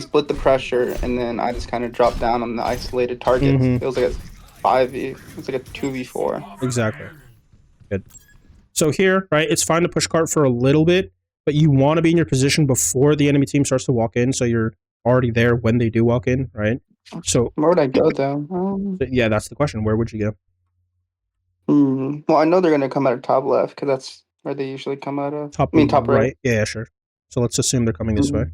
Speaker 2: split the pressure and then I just kind of dropped down on the isolated targets. It was like a 5v. It was like a 2v4.
Speaker 1: Exactly. Good. So here, right, it's fine to push cart for a little bit, but you want to be in your position before the enemy team starts to walk in, so you're already there when they do walk in, right? So
Speaker 2: where would I go though?
Speaker 1: Yeah, that's the question. Where would you go?
Speaker 2: Well, I know they're gonna come out of top left because that's where they usually come out of.
Speaker 1: Top right. Yeah, sure. So let's assume they're coming this way.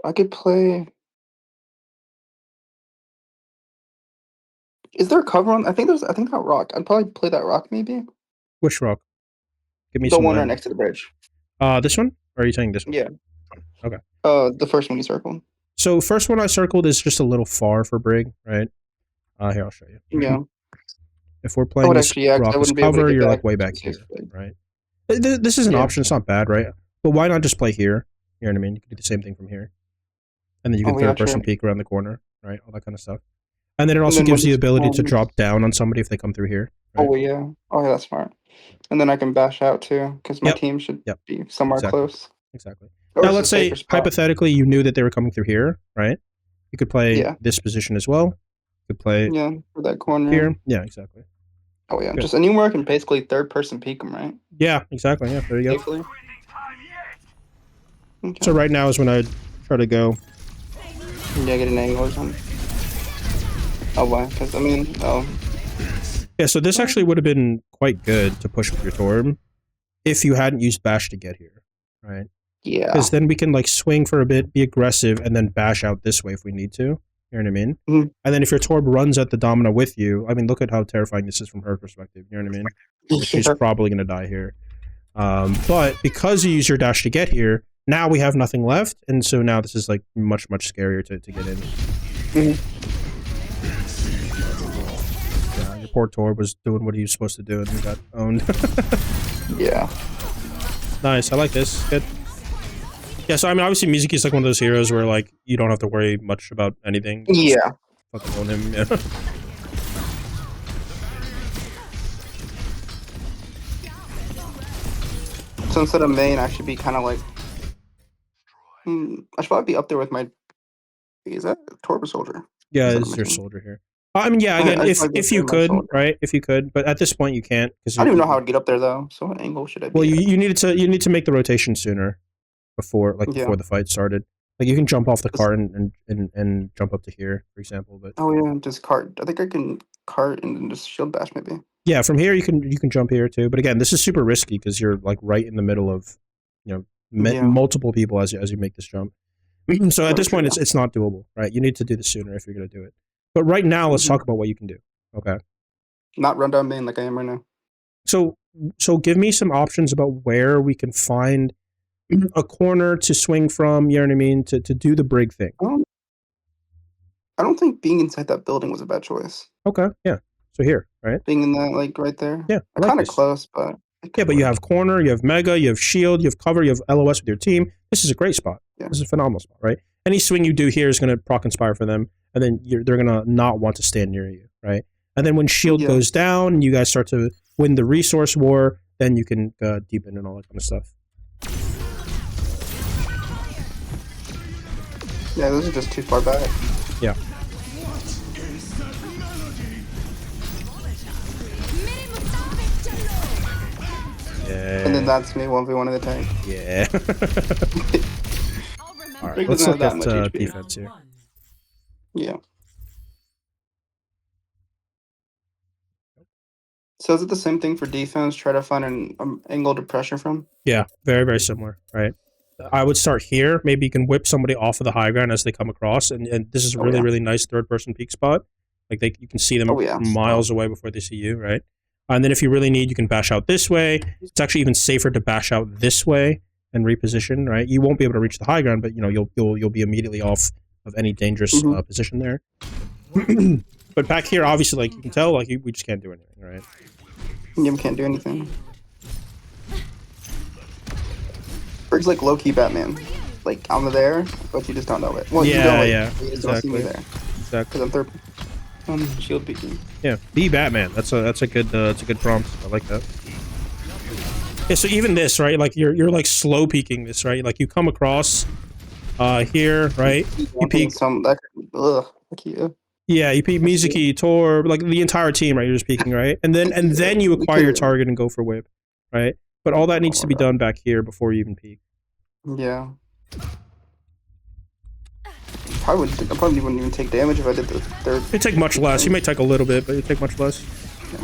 Speaker 2: I could play. Is there a cover on? I think that rock. I'd probably play that rock maybe.
Speaker 1: Which rock? Give me
Speaker 2: the
Speaker 1: some
Speaker 2: one
Speaker 1: land.
Speaker 2: right next to the bridge.
Speaker 1: This one? Or are you saying this one?
Speaker 2: Yeah.
Speaker 1: Okay.
Speaker 2: The first one you circled.
Speaker 1: So first one I circled is just a little far for Brig, right? Here, I'll show you.
Speaker 2: Yeah.
Speaker 1: If we're playing this rock as cover, you're like way back here, right? This is an option. It's not bad, right? But why not just play here? You know what I mean? You can do the same thing from here. And then you can third-person peek around the corner, right? All that kind of stuff. And then it also gives you the ability to drop down on somebody if they come through here.
Speaker 2: Right? Oh, yeah. Oh, yeah, that's smart. And then I can bash out, too, because my team should be somewhere close.
Speaker 1: Exactly. Now, let's say, hypothetically, you knew that they were coming through here, right? You could play this position as well. You could play
Speaker 2: for that corner.
Speaker 1: Here. Yeah, exactly.
Speaker 2: Oh, yeah. Good. Just anywhere I can basically third-person peek them, right?
Speaker 1: Yeah, exactly. Yeah, there you go.
Speaker 2: Safely.
Speaker 1: Okay. So right now is when I try to go.
Speaker 2: Yeah, get an angle or something. Oh, why? Because,
Speaker 1: Yeah, so this actually would have been quite good to push with your Torb if you hadn't used bash to get here, right?
Speaker 2: Yeah.
Speaker 1: Because then we can like swing for a bit, be aggressive, and then bash out this way if we need to. You know what I mean?
Speaker 2: Mm-hmm.
Speaker 1: And then if your Torb runs at the Domina with you, I mean, look at how terrifying this is from her perspective. You know what I mean? Yeah. She's probably going to die here. But because you use your dash to get here, now we have nothing left, and so now this is like much, much scarier to get in. Yeah, your poor Torb was doing what he was supposed to do, and he got owned.
Speaker 2: Yeah.
Speaker 1: Nice, I like this. Good. Yeah, so I mean, obviously, Mizuki is like one of those heroes where like you don't have to worry much about anything.
Speaker 2: Yeah.
Speaker 1: Fucking own him. Yeah.
Speaker 2: So instead of main, I should be kind of like. I should probably be up there with my. Is that Torb soldier?
Speaker 1: Yeah, it's your soldier here. I mean, yeah. Again,
Speaker 2: I just like
Speaker 1: if
Speaker 2: looking
Speaker 1: you
Speaker 2: at my
Speaker 1: could,
Speaker 2: shoulder.
Speaker 1: right? If you could, but at this point you can't because
Speaker 2: I don't even know how I'd get up there though. So what angle should I
Speaker 1: well,
Speaker 2: be at?
Speaker 1: you need to make the rotation sooner before
Speaker 2: Yeah.
Speaker 1: the fight started. Like you can jump off the cart and jump up to here, for example. But
Speaker 2: Oh yeah, just cart. I think I can cart and then just shield bash maybe.
Speaker 1: yeah, from here you can jump here too. But again, this is super risky because you're like right in the middle of
Speaker 2: Yeah.
Speaker 1: multiple people as you make this jump. So at
Speaker 2: Very
Speaker 1: this point,
Speaker 2: true.
Speaker 1: it's not doable, right? You need to do this sooner if you're going to do it. But right now, let's talk about what you can do. Okay.
Speaker 2: Not run down main like I am right now.
Speaker 1: So give me some options about where we can find a corner to swing from. You know what I mean? To do the Brig thing.
Speaker 2: I don't think being inside that building was a bad choice.
Speaker 1: Okay. Yeah. So here, right?
Speaker 2: Being in that like right there.
Speaker 1: Yeah. I like
Speaker 2: Kind of
Speaker 1: this.
Speaker 2: close, but
Speaker 1: Yeah, but you have corner, you have mega, you have shield, you have cover, you have LOS with your team. This is a great spot.
Speaker 2: Yeah.
Speaker 1: This is a phenomenal spot, right? Any swing you do here is going to proc inspire for them, and then they're going to not want to stand near you, right? And then when shield goes down, and you guys start to win the resource war, then you can deepen and all that kind of stuff.
Speaker 2: Yeah, those are just too far back.
Speaker 1: Yeah. Yeah.
Speaker 2: And then that's me 1v1 in the tank.
Speaker 1: Yeah. All right,
Speaker 2: Brig
Speaker 1: let's
Speaker 2: doesn't
Speaker 1: look
Speaker 2: have that
Speaker 1: at
Speaker 2: much HP.
Speaker 1: defense here.
Speaker 2: Yeah. So is it the same thing for defense? Try to find an angle to pressure from?
Speaker 1: Yeah, very, very similar, right? I would start here. Maybe you can whip somebody off of the high ground as they come across, and this is a really, really nice third-person peek spot. Like you can see them from miles away before they see you, right? And then if you really need, you can bash out this way. It's actually even safer to bash out this way and reposition, right? You won't be able to reach the high ground, but you'll be immediately off of any dangerous position there. But back here, obviously, like you can tell, like we just can't do anything, right?
Speaker 2: Yeah, we can't do anything. Brig's like low-key Batman. Like, I'm there, but you just don't know it. Well, you don't, you just don't see me there.
Speaker 1: Exactly.
Speaker 2: Because I'm shield peeking.
Speaker 1: Yeah, be Batman. That's a good prompt. I like that. Yeah, so even this, right? Like you're like slow peeking this, right? Like you come across here, right? You peek yeah, you peek Mizuki, Tor, like the entire team, right? You're just peeking, right? And then you acquire your target and go for whip, right? But all that needs to be done back here before you even peek.
Speaker 2: Yeah. I probably wouldn't even take damage if I did the third.
Speaker 1: You take much less. You may take a little bit, but you take much less.
Speaker 2: Yeah.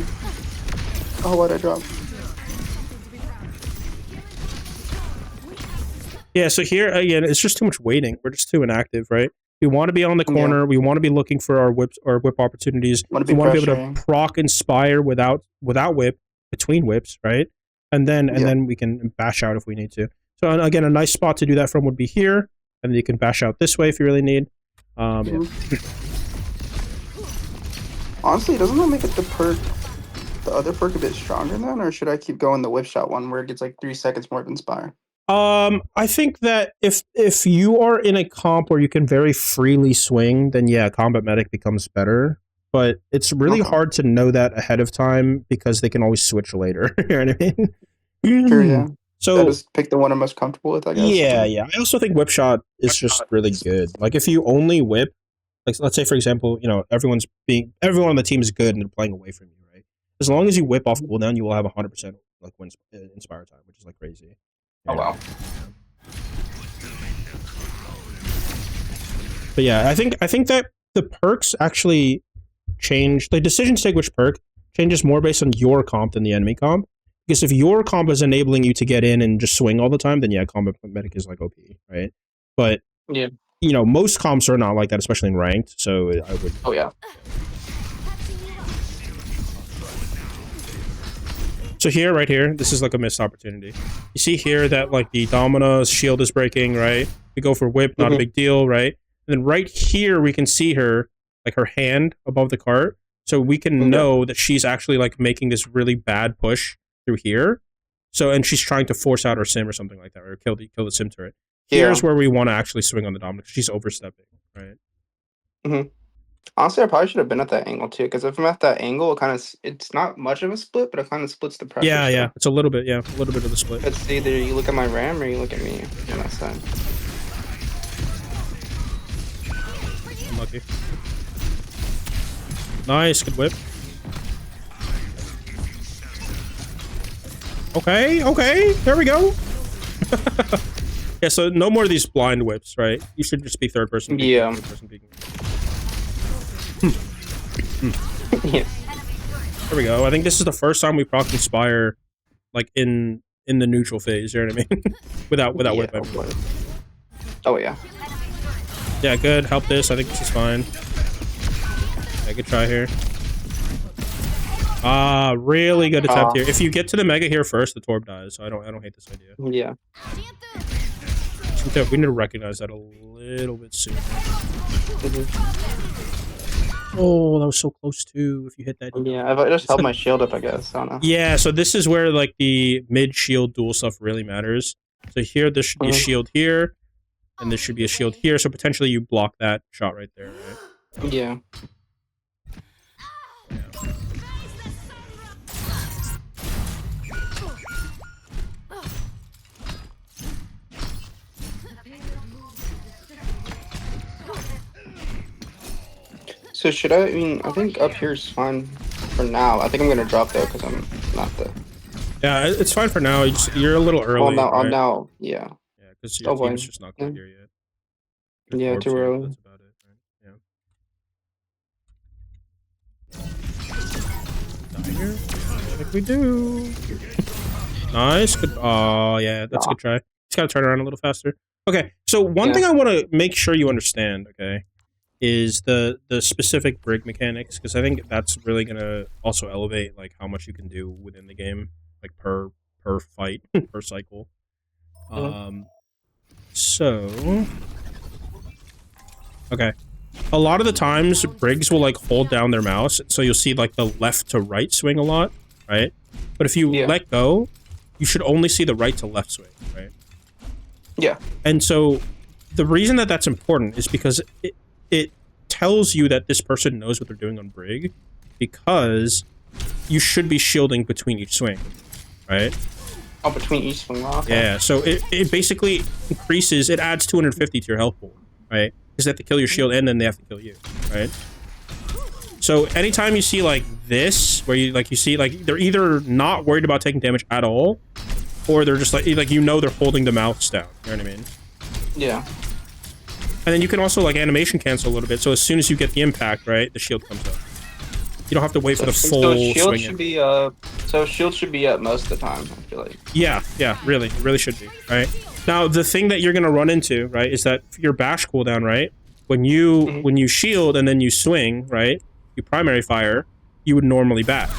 Speaker 2: Oh, why'd I drop?
Speaker 1: Yeah, so here, again, it's just too much waiting. We're just too inactive, right? We want to be on the corner. Yeah. We want to be looking for our whip opportunities. We want to be able to proc inspire without whip, between whips, right? And then we can bash out if we need to. So again, a nice spot to do that from would be here, and then you can bash out this way if you really need. Yeah.
Speaker 2: Honestly, doesn't that make it the other perk a bit stronger then, or should I keep going the whip shot one where it gets like 3 seconds more of inspire?
Speaker 1: I think that if you are in a comp where you can very freely swing, then yeah, combat medic becomes better. But it's really hard to know that ahead of time because they can always switch later. You know what I mean?
Speaker 2: Sure, yeah.
Speaker 1: So
Speaker 2: I just pick the one I'm most comfortable with, I guess.
Speaker 1: Yeah. I also think whip shot is just really good. Like if you only whip, like let's say for example, everyone on the team is good and they're playing away from you, right? As long as you whip off cooldown, you will have 100% like win inspire time, which is like crazy.
Speaker 2: Oh wow.
Speaker 1: But yeah, I think that the perks actually change. The decision to take which perk changes more based on your comp than the enemy comp. Because if your comp is enabling you to get in and just swing all the time, then yeah, combat medic is like OP, right? But
Speaker 2: yeah,
Speaker 1: most comps are not like that, especially in ranked. So I would.
Speaker 2: Oh yeah.
Speaker 1: So here, right here, this is like a missed opportunity. You see here that like the Domina's shield is breaking, right? We go for whip, not a big deal, right? And then right here, we can see her, like her hand above the cart. So we can know that she's actually like making this really bad push through here. So, and she's trying to force out her sim or something like that, or kill the sim turret. Here's where we want to actually swing on the Domina. She's overstepping, right?
Speaker 2: Honestly, I probably should have been at that angle too, because if I'm at that angle, it's not much of a split, but it kind of splits the pressure.
Speaker 1: Yeah, it's a little bit, a little bit of the split.
Speaker 2: It's either you look at my RAM or you look at me on that side.
Speaker 1: Unlucky. Nice, good whip. Okay, okay, there we go. Yeah, so no more of these blind whips, right? You should just be third person.
Speaker 2: Yeah.
Speaker 1: Third person peeking.
Speaker 2: Yeah.
Speaker 1: There we go. I think this is the first time we proc Inspire, like in the neutral phase. You know what I mean? without whip. I mean.
Speaker 2: Oh yeah.
Speaker 1: Yeah, good. Help this. I think this is fine. Yeah, good try here. Ah, really good attempt here. If you get to the mega here first, the Torb dies. So I don't hate this idea.
Speaker 2: Yeah.
Speaker 1: We need to recognize that a little bit sooner.
Speaker 2: Mm-hmm.
Speaker 1: Oh, that was so close too. If you hit that.
Speaker 2: Yeah, if I just held my shield up, I guess. I don't know.
Speaker 1: Yeah, so this is where like the mid shield dual stuff really matters. So here, there should be a shield here, and there should be a shield here. So potentially you block that shot right there, right?
Speaker 2: Yeah. So should I mean, I think up here is fine for now. I think I'm gonna drop though because I'm not the.
Speaker 1: Yeah, it's fine for now. You're a little early.
Speaker 2: Now, yeah.
Speaker 1: Yeah, because your team is just not good here yet.
Speaker 2: Yeah, too early.
Speaker 1: That's about it, right? Yeah. Die here? I think we do. Nice. Good. Oh, yeah, that's a good try. Just gotta turn around a little faster. Okay, so one thing I want to make sure you understand, okay, is the specific Brig mechanics, because I think that's really gonna also elevate like how much you can do within the game, like per fight, per cycle. So okay, a lot of the times Brigs will like hold down their mouse, so you'll see like the left to right swing a lot, right? But if you let go, you should only see the right to left swing, right?
Speaker 2: Yeah.
Speaker 1: And so the reason that that's important is because it tells you that this person knows what they're doing on Brig, because you should be shielding between each swing, right?
Speaker 2: Oh, between each swing. Okay.
Speaker 1: Yeah, so it basically increases, it adds 250 to your health pool, right? Because they have to kill your shield and then they have to kill you, right? So anytime you see like this, where you see like they're either not worried about taking damage at all, or they're just like you know they're holding the mouse down. You know what I mean?
Speaker 2: Yeah.
Speaker 1: And then you can also like animation cancel a little bit. So as soon as you get the impact, right, the shield comes up. You don't have to wait for the full
Speaker 2: shield
Speaker 1: swing.
Speaker 2: Shield should be up most of the time, I feel like.
Speaker 1: Yeah, really, it really should be, right? Now the thing that you're gonna run into, right, is that your bash cooldown, right? When you shield and then you swing, right? You primary fire, you would normally bash.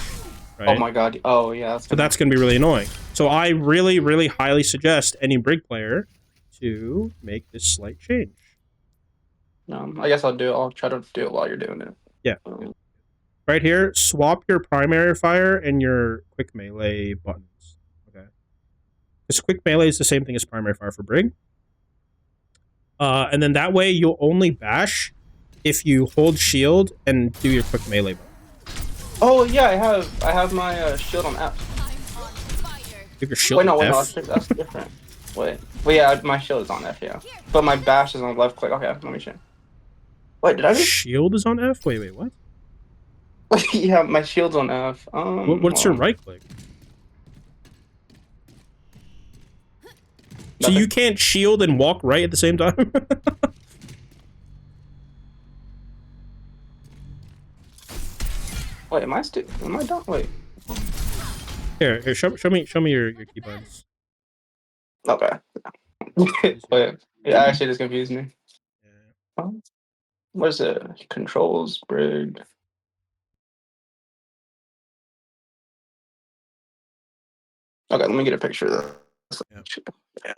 Speaker 1: Right?
Speaker 2: Oh my god. Oh yeah.
Speaker 1: So that's gonna be really annoying. So I really, really highly suggest any Brig player to make this slight change.
Speaker 2: I guess I'll do it. I'll try to do it while you're doing it.
Speaker 1: Yeah. Right here, swap your primary fire and your quick melee buttons. Okay. Because quick melee is the same thing as primary fire for Brig. And then that way you'll only bash if you hold shield and do your quick melee button.
Speaker 2: Oh yeah, I have my shield on F.
Speaker 1: You have your shield on F?
Speaker 2: No, that's different. Wait, yeah, my shield is on F, yeah. But my bash is on left click. Okay, let me check. Wait, did I just...
Speaker 1: Shield is on F? Wait, what?
Speaker 2: Yeah, my shield's on F.
Speaker 1: What's your right click? So you can't shield and walk right at the same time?
Speaker 2: Wait, am I done? Wait.
Speaker 1: Here, show me your keybuttons.
Speaker 2: Okay. Wait, it actually just confused me. Yeah. What is it? Controls, Brig. Okay, let me get a picture of this. Yeah.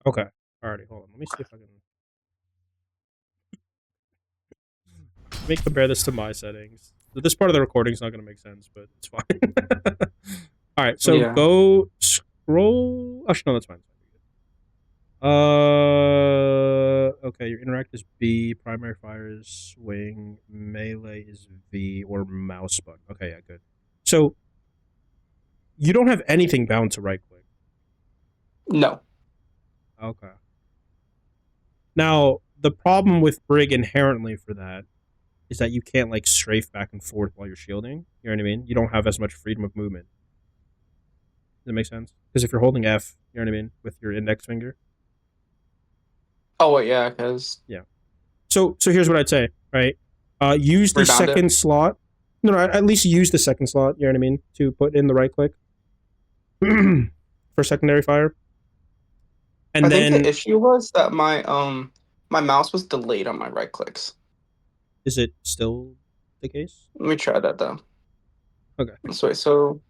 Speaker 1: Okay. Alrighty, hold on. Let me see if I can... Let me compare this to my settings. This part of the recording is not going to make sense, but it's fine. Alright, so go scroll... Actually, no, that's fine. Okay, your interact is B, primary fire is swing, melee is V, or mouse button. Okay, yeah, good. So you don't have anything bound to right click.
Speaker 2: No.
Speaker 1: Okay. Now, the problem with Brig inherently for that is that you can't like strafe back and forth while you're shielding. You know what I mean? You don't have as much freedom of movement. Does that make sense? Because if you're holding F, you know what I mean, with your index finger.
Speaker 2: Oh wait, yeah, because
Speaker 1: Yeah. So here's what I'd say, right? Use the
Speaker 2: rebound it.
Speaker 1: second slot. No, at least use the second slot. You know what I mean? To put in the right click for secondary fire, and
Speaker 2: I think the
Speaker 1: then
Speaker 2: issue was that my mouse was delayed on my right clicks.
Speaker 1: is it still the case?
Speaker 2: Let me try that though.
Speaker 1: Okay.
Speaker 2: So wait, so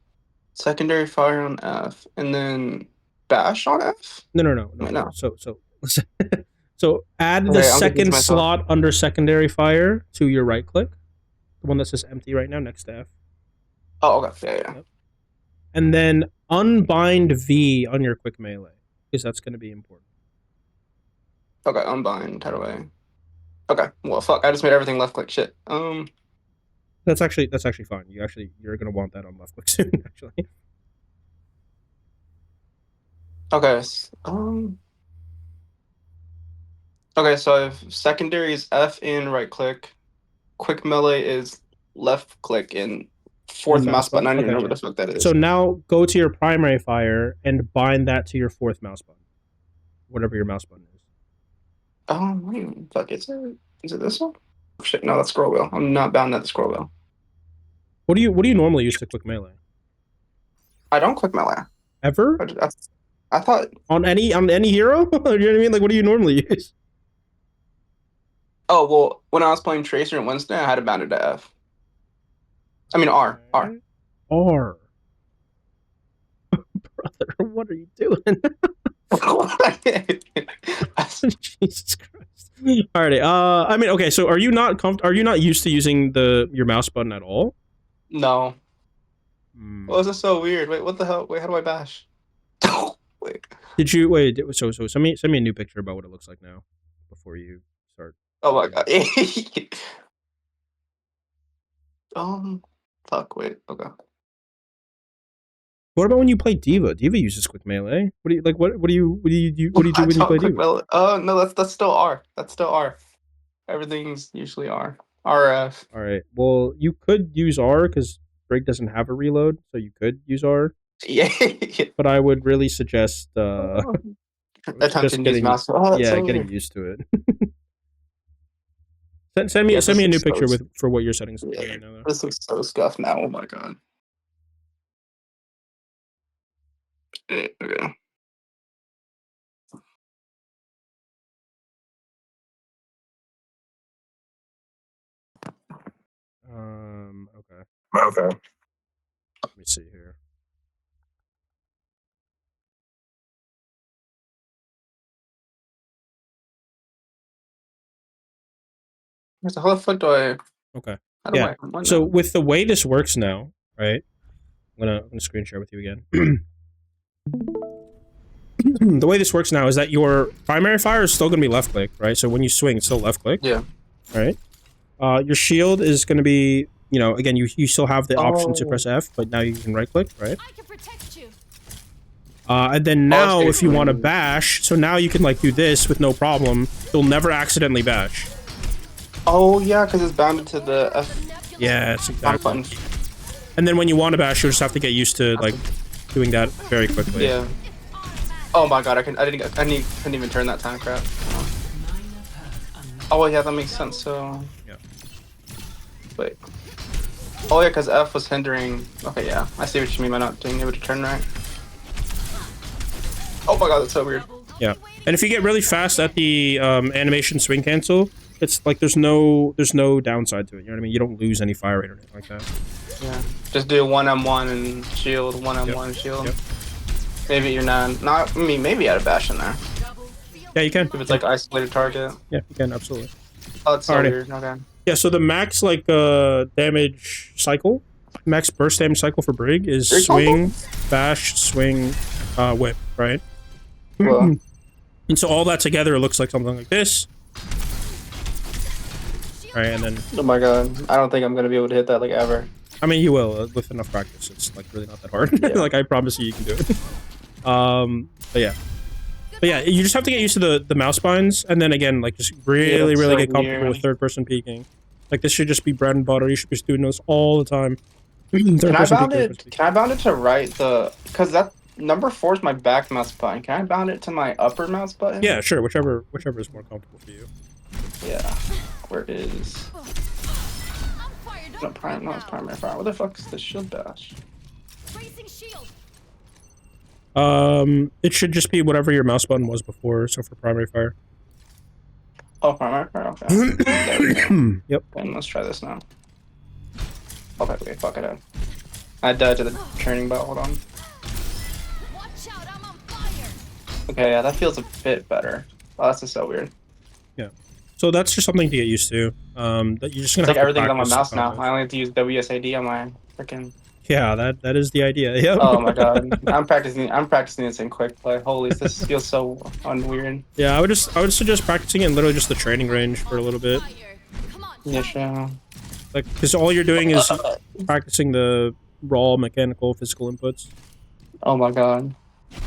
Speaker 2: secondary fire on F, and then bash on F. Wait,
Speaker 1: No.
Speaker 2: no.
Speaker 1: So add the
Speaker 2: Okay, I'm confused
Speaker 1: second
Speaker 2: myself.
Speaker 1: slot under secondary fire to your right click, the one that says empty right now next to F.
Speaker 2: Oh, okay, yeah, yeah.
Speaker 1: Yep. And then unbind V on your quick melee, because that's going to be important.
Speaker 2: Okay, unbind. How do I? Okay, well, fuck. I just made everything left click. Shit.
Speaker 1: That's actually fine. You're going to want that on left click soon. Actually.
Speaker 2: Okay. Okay, so if secondary is F in right click, quick melee is left click and
Speaker 1: And
Speaker 2: fourth
Speaker 1: mouse
Speaker 2: mouse button. I
Speaker 1: button.
Speaker 2: don't even
Speaker 1: Okay,
Speaker 2: know what
Speaker 1: yeah.
Speaker 2: the fuck that
Speaker 1: So
Speaker 2: is.
Speaker 1: now go to your primary fire and bind that to your fourth mouse button, whatever your mouse button is.
Speaker 2: What do you fuck is it? Is it this one? Oh, shit, no, that's scroll wheel. I'm not bound at the scroll wheel.
Speaker 1: What do you normally use to click melee?
Speaker 2: I don't click melee.
Speaker 1: Ever
Speaker 2: I thought.
Speaker 1: on any hero? You know what I mean? Like, what do you normally use?
Speaker 2: Oh well, when I was playing Tracer and Winston, I had it bounded to F. I mean R. R.
Speaker 1: R. Brother, what are you doing? Jesus Christ. Alrighty. I mean, okay. So, are you not Are you not used to using your mouse button at all?
Speaker 2: No.
Speaker 1: Hmm.
Speaker 2: Well, this is so weird. Wait, what the hell? Wait, how do I bash? Wait.
Speaker 1: Did you wait? So send me a new picture about what it looks like now before you start.
Speaker 2: Oh my god. um. Fuck. Wait. Okay.
Speaker 1: What about when you play Diva? Diva uses quick melee. What do you like? What do you do? What do you do
Speaker 2: I
Speaker 1: when you play
Speaker 2: don't click
Speaker 1: Diva?
Speaker 2: melee. No, that's still R. That's still R. Everything's usually R. RF.
Speaker 1: All right. Well, you could use R because Brig doesn't have a reload, so you could use R.
Speaker 2: Yeah.
Speaker 1: But I would really suggest
Speaker 2: Attempt to use
Speaker 1: getting
Speaker 2: mouse. Oh, that's so
Speaker 1: getting
Speaker 2: weird.
Speaker 1: used to it. Send
Speaker 2: Yeah,
Speaker 1: me
Speaker 2: this
Speaker 1: a new
Speaker 2: looks
Speaker 1: picture
Speaker 2: so.
Speaker 1: for what your settings look like
Speaker 2: Yeah,
Speaker 1: right now. Though.
Speaker 2: this looks so scuffed now. Oh my god. Okay.
Speaker 1: Okay.
Speaker 2: Okay.
Speaker 1: Let me see here.
Speaker 2: So how the fuck do I?
Speaker 1: Okay.
Speaker 2: How do
Speaker 1: Yeah.
Speaker 2: I? What
Speaker 1: So
Speaker 2: now?
Speaker 1: with the way this works now, right? I'm gonna screen share with you again. The way this works now is that your primary fire is still gonna be left click, right? So when you swing, it's still left click.
Speaker 2: Yeah.
Speaker 1: Right. Your shield is gonna be, you know, again, you still have the option to
Speaker 2: Oh.
Speaker 1: press F, but now you can right click, right?
Speaker 3: I can protect you.
Speaker 1: And then
Speaker 2: Oh, that's
Speaker 1: now, if you want to
Speaker 2: basically-
Speaker 1: bash, so now you can like do this with no problem. You'll never accidentally bash.
Speaker 2: Oh yeah, because it's bounded to the F
Speaker 1: Yes, exactly.
Speaker 2: button.
Speaker 1: And then when you want to bash, you'll just have to get used to like doing that very quickly.
Speaker 2: Yeah. Oh my god, I couldn't even turn that time. Crap. Oh yeah, that makes sense. So.
Speaker 1: Yeah.
Speaker 2: Wait. Oh yeah, because F was hindering. Okay, yeah, I see what you mean by not being able to turn right. Oh my god, that's so weird.
Speaker 1: Yeah. And if you get really fast at the animation swing cancel, it's like there's no downside to it. You know what I mean? You don't lose any fire rate or anything like that.
Speaker 2: Yeah, just do 1M1 and shield, 1M1 shield.
Speaker 1: Yep.
Speaker 2: Maybe you're not. I mean, maybe add a bash in there
Speaker 1: Yeah, you can.
Speaker 2: if it's like isolated target.
Speaker 1: Yeah, you can absolutely.
Speaker 2: Oh, that's so
Speaker 1: Alrighty.
Speaker 2: weird. Okay.
Speaker 1: Yeah, so the max like damage cycle, max burst damage cycle for Brig is
Speaker 2: Brig
Speaker 1: swing, bash, swing, whip, right?
Speaker 2: Well,
Speaker 1: And so all that together looks like something like this. Right, and then...
Speaker 2: Oh my god. I don't think I'm gonna be able to hit that, like, ever.
Speaker 1: I mean, you will, with enough practice. It's, like, really not that hard.
Speaker 2: Yeah.
Speaker 1: Like, I promise you can do it. But yeah. But yeah, you just have to get used to the mouse binds, and then again, like, just really, really get comfortable with third-person peeking. Like, this should just be bread and butter. You should be doing this all the time.
Speaker 2: Can I bound it? Can I bound it to right? Because that number 4 is my back mouse button. Can I bound it to my upper mouse button?
Speaker 1: Yeah, sure. Whichever is more comfortable for you.
Speaker 2: Yeah. Where is? No, it's primary fire. What the fuck is the shield bash?
Speaker 1: It should just be whatever your mouse button was before. So for primary fire.
Speaker 2: Oh, primary fire. Okay. There we go.
Speaker 1: Yep.
Speaker 2: And let's try this now. Okay, wait, fuck it up. I died to the training belt. Hold on. Okay, yeah, that feels a bit better. Oh, that's just so weird.
Speaker 1: Yeah. So that's just something to get used to. That you're just gonna
Speaker 2: it's like
Speaker 1: have
Speaker 2: everything's
Speaker 1: to
Speaker 2: on my mouse now.
Speaker 1: of.
Speaker 2: I only have to use WSAD on my freaking.
Speaker 1: Yeah, that is the idea. Yeah.
Speaker 2: Oh my god, I'm practicing this in quick play. Holy, this feels so unweird.
Speaker 1: Yeah, I would suggest practicing it in literally just the training range for a little bit.
Speaker 2: Yeah, sure.
Speaker 1: Like, because all you're doing is practicing the raw mechanical physical inputs.
Speaker 2: Oh my god,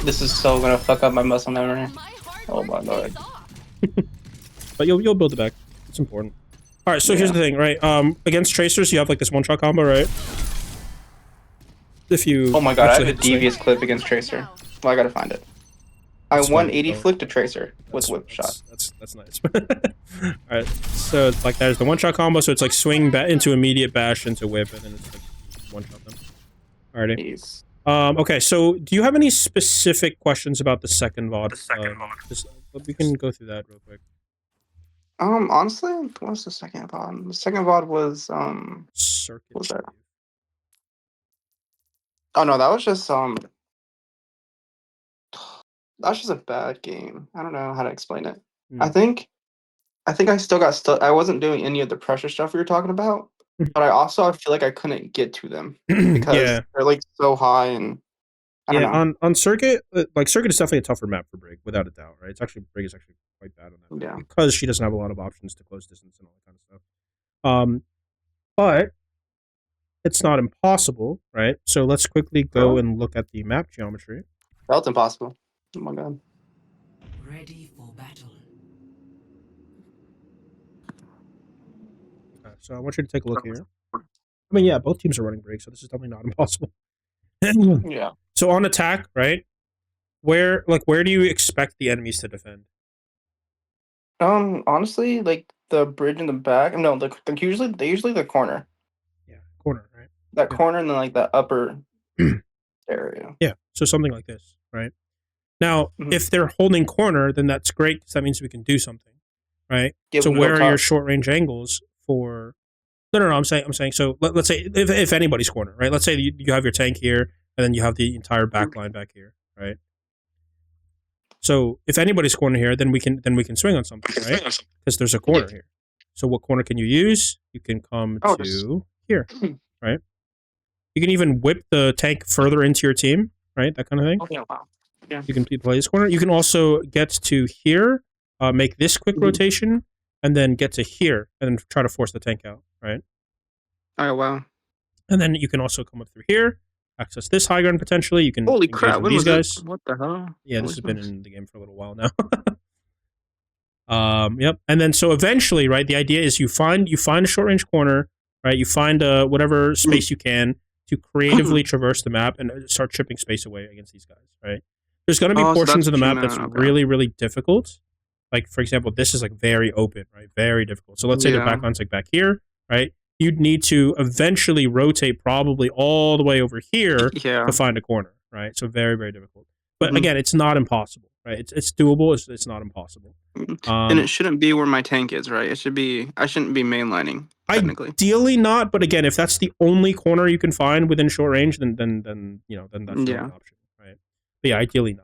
Speaker 2: this is so gonna fuck up my muscle memory. Oh my god.
Speaker 1: But you'll build it back. It's important. All right, so here's the thing, right? Against tracers, you have like this one-shot combo, right? If you...
Speaker 2: Oh my god, I have a devious clip against Tracer. Well, I gotta find it. I 180 flicked a Tracer with whip shot.
Speaker 1: That's nice. Alright, so it's like there's the one-shot combo, so it's like swing into immediate bash into whip, and then it's like one-shot them. Alrighty. Okay, so do you have any specific questions about the second VOD? We can go through that real quick.
Speaker 2: Honestly, what's the second VOD? The second VOD was,
Speaker 1: Circuit.
Speaker 2: What was that? Oh no, that was just that's just a bad game. I don't know how to explain it. I think I still got stuck. I wasn't doing any of the pressure stuff we were talking about, but I feel like I couldn't get to them because they're like so high and I don't know.
Speaker 1: On Circuit, like Circuit is definitely a tougher map for Brig, without a doubt, right? It's actually Brig is actually quite bad on that because she doesn't have a lot of options to close distance and all that kind of stuff. But it's not impossible, right? So let's quickly go and look at the map geometry.
Speaker 2: That's impossible. Oh my god.
Speaker 3: Ready for battle.
Speaker 1: Okay, so I want you to take a look here. I mean, yeah, both teams are running Brig, so this is definitely not impossible.
Speaker 2: Yeah.
Speaker 1: So on attack, right? Where do you expect the enemies to defend?
Speaker 2: Honestly, like the bridge in the back. No, they usually the corner.
Speaker 1: Yeah, corner, right?
Speaker 2: That corner and then like that upper area.
Speaker 1: Yeah, so something like this, right? Now, if they're holding corner, then that's great because that means we can do something, right?
Speaker 2: Yeah,
Speaker 1: so where are your short range angles for? No. I'm saying. So let's say if anybody's corner, right? Let's say you have your tank here, and then you have the entire back line back here, right? So if anybody's corner here, then we can swing on something, right? Because there's a corner here. So what corner can you use? You can come to here, right? You can even whip the tank further into your team, right? That kind of thing.
Speaker 2: Oh, yeah, wow. Yeah.
Speaker 1: You can play this corner. You can also get to here, make this quick rotation, and then get to here and try to force the tank out, right?
Speaker 2: Oh, wow.
Speaker 1: And then you can also come up through here, access this high ground potentially. You can
Speaker 2: holy crap!
Speaker 1: These guys.
Speaker 2: What the hell?
Speaker 1: Yeah, this has been in the game for a little while now. Yep. And then so eventually, right? The idea is you find a short range corner, right? You find whatever space you can to creatively traverse the map and start chipping space away against these guys, right? There's going to be portions of the map that's really, really difficult. Like, for example, this is like very open, right? Very difficult. So let's say the back line's like back here, right? You'd need to eventually rotate probably all the way over here to find a corner, right? So very, very difficult. But again, it's not impossible, right? It's doable. It's not impossible.
Speaker 2: And it shouldn't be where my tank is, right? I shouldn't be mainlining. Technically.
Speaker 1: Ideally not, but again, if that's the only corner you can find within short range, then that's not an option, right? But yeah, ideally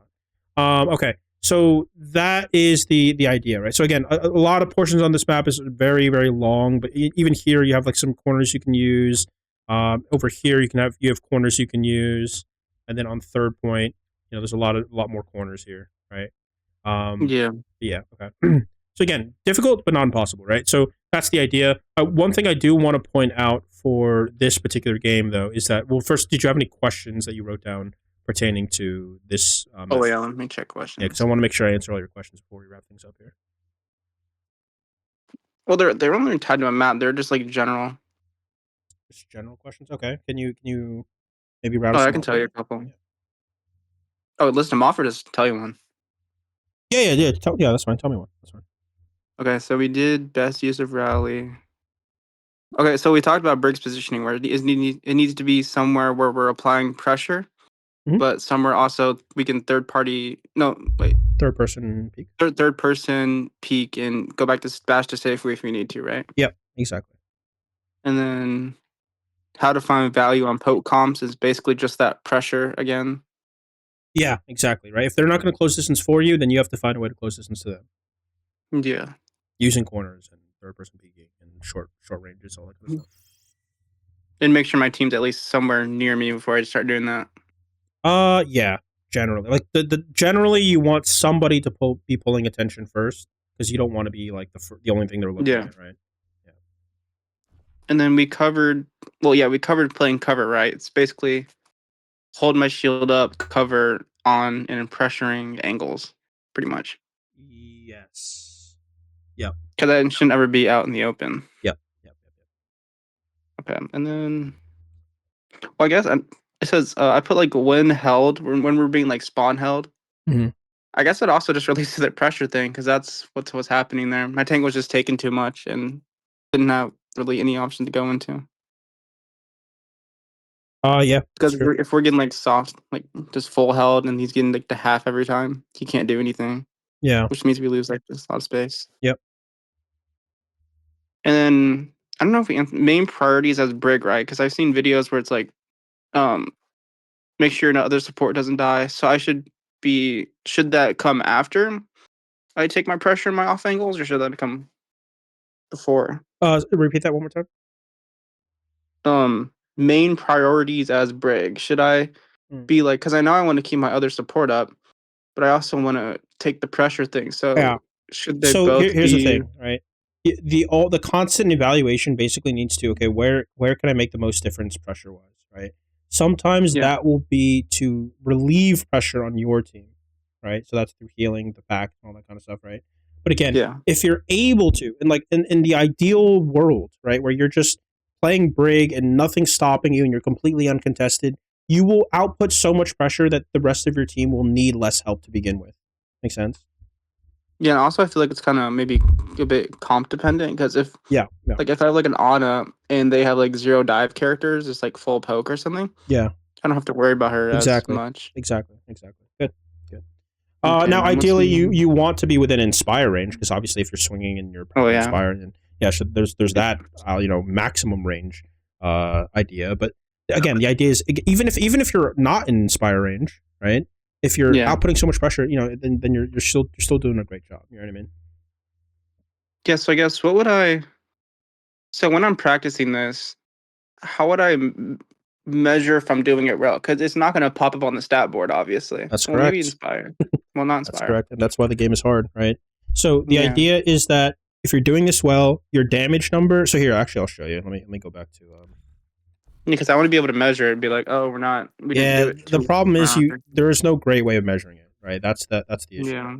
Speaker 1: not. Okay, so that is the idea, right? So again, a lot of portions on this map is very, very long, but even here you have like some corners you can use. Over here you have corners you can use, and then on third point, there's a lot more corners here, right?
Speaker 2: Yeah.
Speaker 1: Yeah. Okay. So again, difficult but not impossible, right? So that's the idea. One thing I do want to point out for this particular game, though, is that well, first, did you have any questions that you wrote down pertaining to this?
Speaker 2: Oh yeah, let me check
Speaker 1: Yeah, because I
Speaker 2: questions.
Speaker 1: want to make sure I answer all your questions before we wrap things up here.
Speaker 2: Well, they're only tied to a map. They're just like general.
Speaker 1: Just general questions. Okay. Can you maybe route
Speaker 2: Oh,
Speaker 1: us
Speaker 2: I
Speaker 1: them
Speaker 2: can
Speaker 1: off
Speaker 2: tell you
Speaker 1: here?
Speaker 2: a couple.
Speaker 1: Yeah.
Speaker 2: Oh, list them off or just tell you one.
Speaker 1: Yeah. Yeah, that's fine. Tell me one. That's fine.
Speaker 2: Okay, so we did best use of rally. Okay, so we talked about Briggs positioning where it needs to be somewhere where we're applying pressure,
Speaker 1: Mhm.
Speaker 2: but somewhere also we can third party. No, wait,
Speaker 1: Third person peek.
Speaker 2: third person peek and go back to bash to safely if we need to, right?
Speaker 1: Yep. Exactly.
Speaker 2: And then how to find value on poke comps is basically just that pressure again.
Speaker 1: Yeah. Exactly. Right. If they're not going to close distance for you, then you have to find a way to close distance to them
Speaker 2: Yeah.
Speaker 1: using corners and third person peeking and short ranges, all that kind of stuff.
Speaker 2: And make sure my team's at least somewhere near me before I start doing that.
Speaker 1: Yeah. Generally, like the generally, you want somebody to be pulling attention first because you don't want to be like the only thing they're looking
Speaker 2: Yeah.
Speaker 1: at, right?
Speaker 2: And then we covered playing cover, right? It's basically hold my shield up, cover on, and pressuring angles, pretty much.
Speaker 1: Yes. Yep.
Speaker 2: Because that shouldn't ever be out in the open.
Speaker 1: Yep.
Speaker 2: Okay, and then, well, I guess it says I put like when held, when we're being like spawn held.
Speaker 1: Mhm.
Speaker 2: I guess it also just releases that pressure thing because that's what's happening there. My tank was just taking too much and didn't have really any option to go into.
Speaker 1: Yeah.
Speaker 2: Because
Speaker 1: That's true.
Speaker 2: if we're getting like soft, like just full held, and he's getting like the half every time, he can't do anything,
Speaker 1: Yeah.
Speaker 2: which means we lose like just a lot of space.
Speaker 1: Yep.
Speaker 2: And then I don't know if we main priorities as Brig, right? Because I've seen videos where it's like, um, make sure no other support doesn't die. So should that come after I take my pressure and my off angles, or should that come before?
Speaker 1: Repeat that one more time.
Speaker 2: Main priorities as Brig. Should I
Speaker 1: Mm.
Speaker 2: be like, because I know I want to keep my other support up, but I also want to take the pressure thing. So
Speaker 1: Yeah.
Speaker 2: should they
Speaker 1: So
Speaker 2: both
Speaker 1: here's the
Speaker 2: be?
Speaker 1: thing, right? The constant evaluation basically needs to okay, where can I make the most difference pressure wise, right? Sometimes
Speaker 2: Yeah.
Speaker 1: that will be to relieve pressure on your team, right? So that's through healing, the pack, and all that kind of stuff, right? But again,
Speaker 2: Yeah.
Speaker 1: if you're able to, and like in the ideal world, right, where you're just playing Brig and nothing's stopping you and you're completely uncontested, you will output so much pressure that the rest of your team will need less help to begin with. Make sense?
Speaker 2: Yeah. And also, I feel like it's kind of maybe a bit comp dependent because if
Speaker 1: Yeah.
Speaker 2: like if I have like an Ana and they have like 0 dive characters, it's like full poke or something.
Speaker 1: Yeah.
Speaker 2: I don't have to worry about her as
Speaker 1: Exactly.
Speaker 2: much.
Speaker 1: Exactly. Good.
Speaker 2: Okay.
Speaker 1: Now,
Speaker 2: And then what's
Speaker 1: ideally,
Speaker 2: the?
Speaker 1: you want to be within Inspire range because obviously, if you're swinging and you're
Speaker 2: Oh
Speaker 1: packing
Speaker 2: yeah.
Speaker 1: Inspire, then yeah, so there's that maximum range idea. But again, the idea is even if you're not in Inspire range, right? If you're
Speaker 2: Yeah.
Speaker 1: outputting so much pressure, then you're still doing a great job. You know what I mean?
Speaker 2: Yeah. So I guess what would I? So when I'm practicing this, how would I measure if I'm doing it well? Because it's not going to pop up on the stat board, obviously.
Speaker 1: That's
Speaker 2: Well, maybe
Speaker 1: correct.
Speaker 2: Inspire. Well, not
Speaker 1: That's
Speaker 2: Inspire.
Speaker 1: correct, and that's why the game is hard, right? So the
Speaker 2: Yeah.
Speaker 1: idea is that if you're doing this well, your damage number. So here, actually, I'll show you. Let me go back to.
Speaker 2: Because I want to be able to measure it and be like, oh, we didn't
Speaker 1: Yeah,
Speaker 2: do it
Speaker 1: the
Speaker 2: too
Speaker 1: problem is
Speaker 2: round.
Speaker 1: there is no great way of measuring it, right? That's the issue.
Speaker 2: Yeah.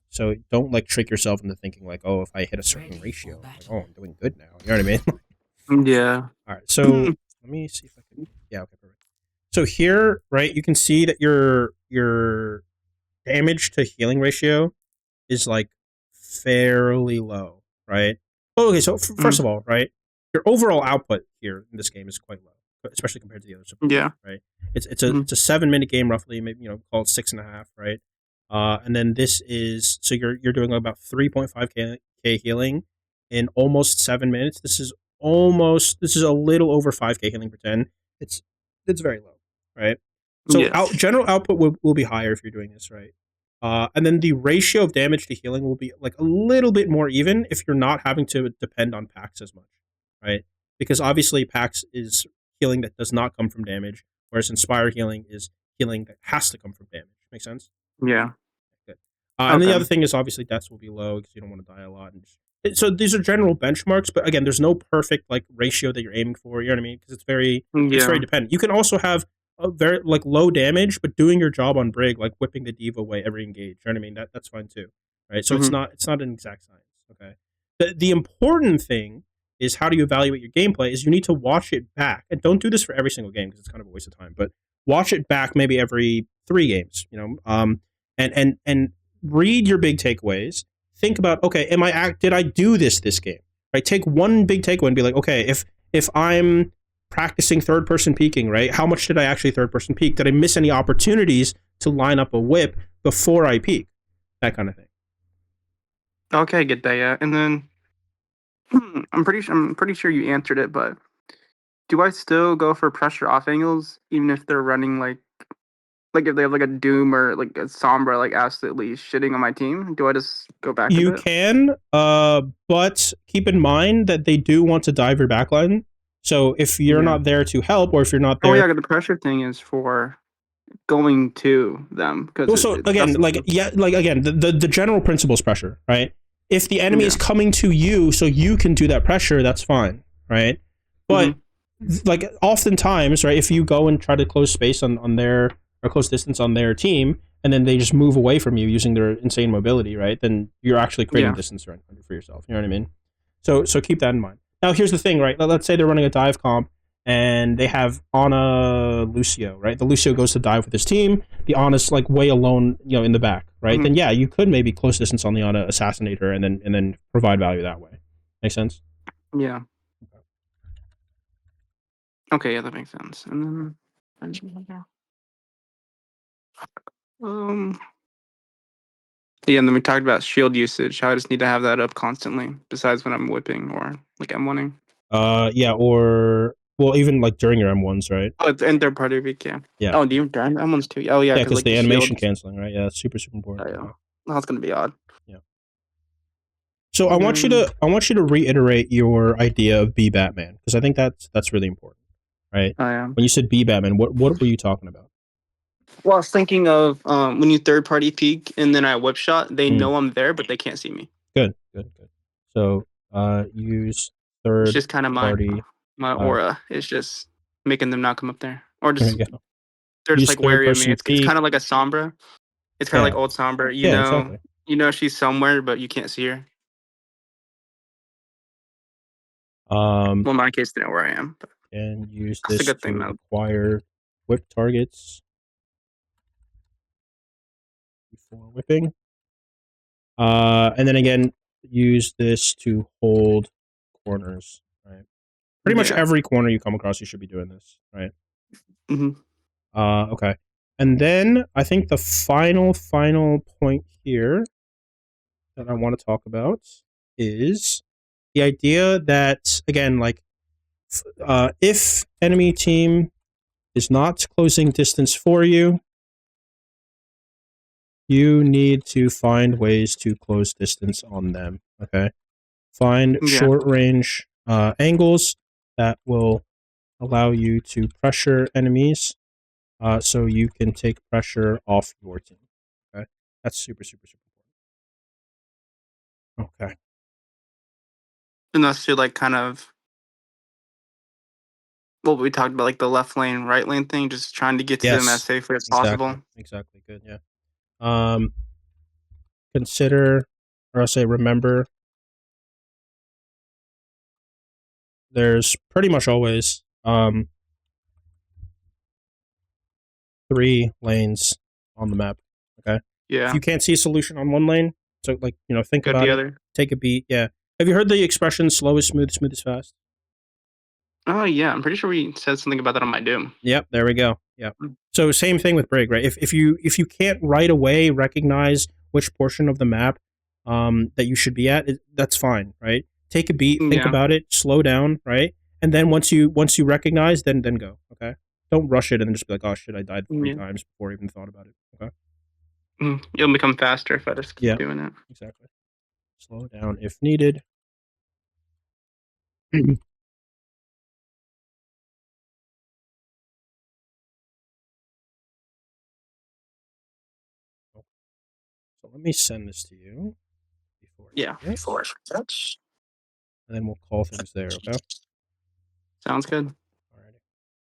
Speaker 1: So don't like trick yourself into thinking like, oh, if I hit a certain
Speaker 3: Ready for
Speaker 1: ratio, like,
Speaker 3: battle.
Speaker 1: oh, I'm doing good now. You know what I mean?
Speaker 2: Yeah.
Speaker 1: All right, so let me see if I can. Yeah, okay, perfect. So here, right, you can see that your damage to healing ratio is like fairly low, right? Oh, okay, so first of all, right, your overall output here in this game is quite low, especially compared to the other support,
Speaker 2: Yeah.
Speaker 1: right? It's a
Speaker 2: Mhm.
Speaker 1: 7 minute game roughly, maybe call it 6.5, right? And then this is so you're doing about 3.5k healing in almost 7 minutes. This is a little over 5k healing per 10. It's very low, right? So
Speaker 2: Yeah.
Speaker 1: general output will be higher if you're doing this right. And then the ratio of damage to healing will be like a little bit more even if you're not having to depend on packs as much, right? Because obviously packs is healing that does not come from damage, whereas Inspire healing is healing that has to come from damage. Make sense?
Speaker 2: Yeah.
Speaker 1: Good. And then the
Speaker 2: Okay.
Speaker 1: other thing is obviously deaths will be low because you don't want to die a lot. So these are general benchmarks, but again, there's no perfect like ratio that you're aiming for. You know what I mean? Because it's very
Speaker 2: Yeah.
Speaker 1: dependent. You can also have a very like low damage, but doing your job on Brig, like whipping the diva away every engage. You know what I mean? That's fine too, right? So
Speaker 2: Hmm.
Speaker 1: it's not an exact science. Okay. The important thing is how do you evaluate your gameplay? Is you need to watch it back, and don't do this for every single game because it's kind of a waste of time. But watch it back maybe every 3 games. And read your big takeaways. Think about, okay, did I do this game? Right? Take one big takeaway and be like, okay, if I'm practicing third person peeking, right? How much did I actually third person peek? Did I miss any opportunities to line up a whip before I peek? That kind of thing.
Speaker 2: Okay, I get that. Yeah, and then I'm pretty sure you answered it, but do I still go for pressure off angles even if they're running like if they have like a Doom or like a Sombra like absolutely shitting on my team? Do I just go back a
Speaker 1: You
Speaker 2: bit?
Speaker 1: can, but keep in mind that they do want to dive your backline. So if you're
Speaker 2: Yeah.
Speaker 1: not there to help, or if you're not
Speaker 2: Oh
Speaker 1: there,
Speaker 2: yeah, the pressure thing is for going to them because
Speaker 1: well, so again,
Speaker 2: that's
Speaker 1: like again, the general principle is pressure, right? If the enemy is
Speaker 2: yeah.
Speaker 1: coming to you, so you can do that pressure, that's fine, right? But
Speaker 2: Hmm.
Speaker 1: like oftentimes, right, if you go and try to close space on their or close distance on their team, and then they just move away from you using their insane mobility, right? Then you're actually creating
Speaker 2: Yeah.
Speaker 1: distance for yourself. You know what I mean? So keep that in mind. Now, here's the thing, right? Let's say they're running a dive comp and they have Ana Lucio, right? The Lucio goes to dive with his team. The Ana's like way alone, in the back, right?
Speaker 2: Hmm.
Speaker 1: Then yeah, you could maybe close distance on the Ana, assassinate her, and then provide value that way. Make sense?
Speaker 2: Yeah. Okay, yeah, that makes sense. And then um yeah, and then we talked about shield usage. How I just need to have that up constantly, besides when I'm whipping or like M1ing.
Speaker 1: Yeah, or well, even like during your M1s, right?
Speaker 2: Oh, it's in third party week, yeah.
Speaker 1: Yeah,
Speaker 2: Oh, do you damn M1s too? Oh yeah,
Speaker 1: yeah,
Speaker 2: because
Speaker 1: because
Speaker 2: like the
Speaker 1: the
Speaker 2: shield.
Speaker 1: animation canceling, right? Yeah, that's super
Speaker 2: Oh
Speaker 1: important.
Speaker 2: yeah,
Speaker 1: Yeah,
Speaker 2: that's gonna be odd.
Speaker 1: yeah. So I want you
Speaker 2: And
Speaker 1: to reiterate your idea of be Batman because I think that's really important, right?
Speaker 2: I am.
Speaker 1: When you said be Batman, what were you talking about?
Speaker 2: Well, I was thinking of when you third party peek and then I whip shot, they
Speaker 1: Mm,
Speaker 2: know I'm there, but they can't see me.
Speaker 1: good. So use
Speaker 2: It's
Speaker 1: third
Speaker 2: just kind of
Speaker 1: party.
Speaker 2: my
Speaker 1: Uh,
Speaker 2: aura. It's just making them not come up there, or
Speaker 1: there you
Speaker 2: just
Speaker 1: go.
Speaker 2: they're just
Speaker 1: Use
Speaker 2: like
Speaker 1: third
Speaker 2: wary of me.
Speaker 1: person
Speaker 2: It's
Speaker 1: peek.
Speaker 2: kind of like a Sombra. It's kind of like
Speaker 1: Yeah,
Speaker 2: old Sombra.
Speaker 1: yeah, exactly.
Speaker 2: You know she's somewhere, but you can't see her.
Speaker 1: Um,
Speaker 2: Well, in my case, they know where I am. But
Speaker 1: and use
Speaker 2: that's a
Speaker 1: this
Speaker 2: good thing,
Speaker 1: to
Speaker 2: though.
Speaker 1: acquire whip targets before whipping. And then again, use this to hold corners. Right. Pretty much
Speaker 2: Yeah.
Speaker 1: every corner you come across, you should be doing this. Right.
Speaker 2: Hmm.
Speaker 1: Okay. And then I think the final point here that I want to talk about is the idea that again, like, if enemy team is not closing distance for you, you need to find ways to close distance on them. Okay. Find
Speaker 2: Yeah.
Speaker 1: short range angles that will allow you to pressure enemies so you can take pressure off your team. Okay. That's super important. Okay.
Speaker 2: And that's to like kind of what we talked about, like the left lane, right lane thing, just trying to get to them as
Speaker 1: Yes.
Speaker 2: safely as
Speaker 1: Exactly.
Speaker 2: possible.
Speaker 1: Exactly. Good. Yeah. Um, consider, or I'll say remember, there's pretty much always 3 lanes on the map. Okay. If
Speaker 2: Yeah.
Speaker 1: you can't see a solution on one lane, so like, think
Speaker 2: Good
Speaker 1: about it,
Speaker 2: together.
Speaker 1: take a beat. Yeah. Have you heard the expression slow is smooth, smooth is fast?
Speaker 2: Oh yeah, I'm pretty sure we said something about that on my Doom.
Speaker 1: Yep, there we go. Yep. So same thing with Brig, right? If you can't right away recognize which portion of the map that you should be at, that's fine, right? Take a beat, think
Speaker 2: Yeah.
Speaker 1: about it, slow down, right? And then once you recognize, then go. Okay. Don't rush it and then just be like, oh shit, I died 3 times before I even thought about it. Okay.
Speaker 2: It'll become faster if I just keep
Speaker 1: Yeah.
Speaker 2: doing it.
Speaker 1: Exactly. Slow down if needed. So let me send this to you before I forget,
Speaker 2: before I forget.
Speaker 1: and then we'll call things there. Okay.
Speaker 2: Sounds good.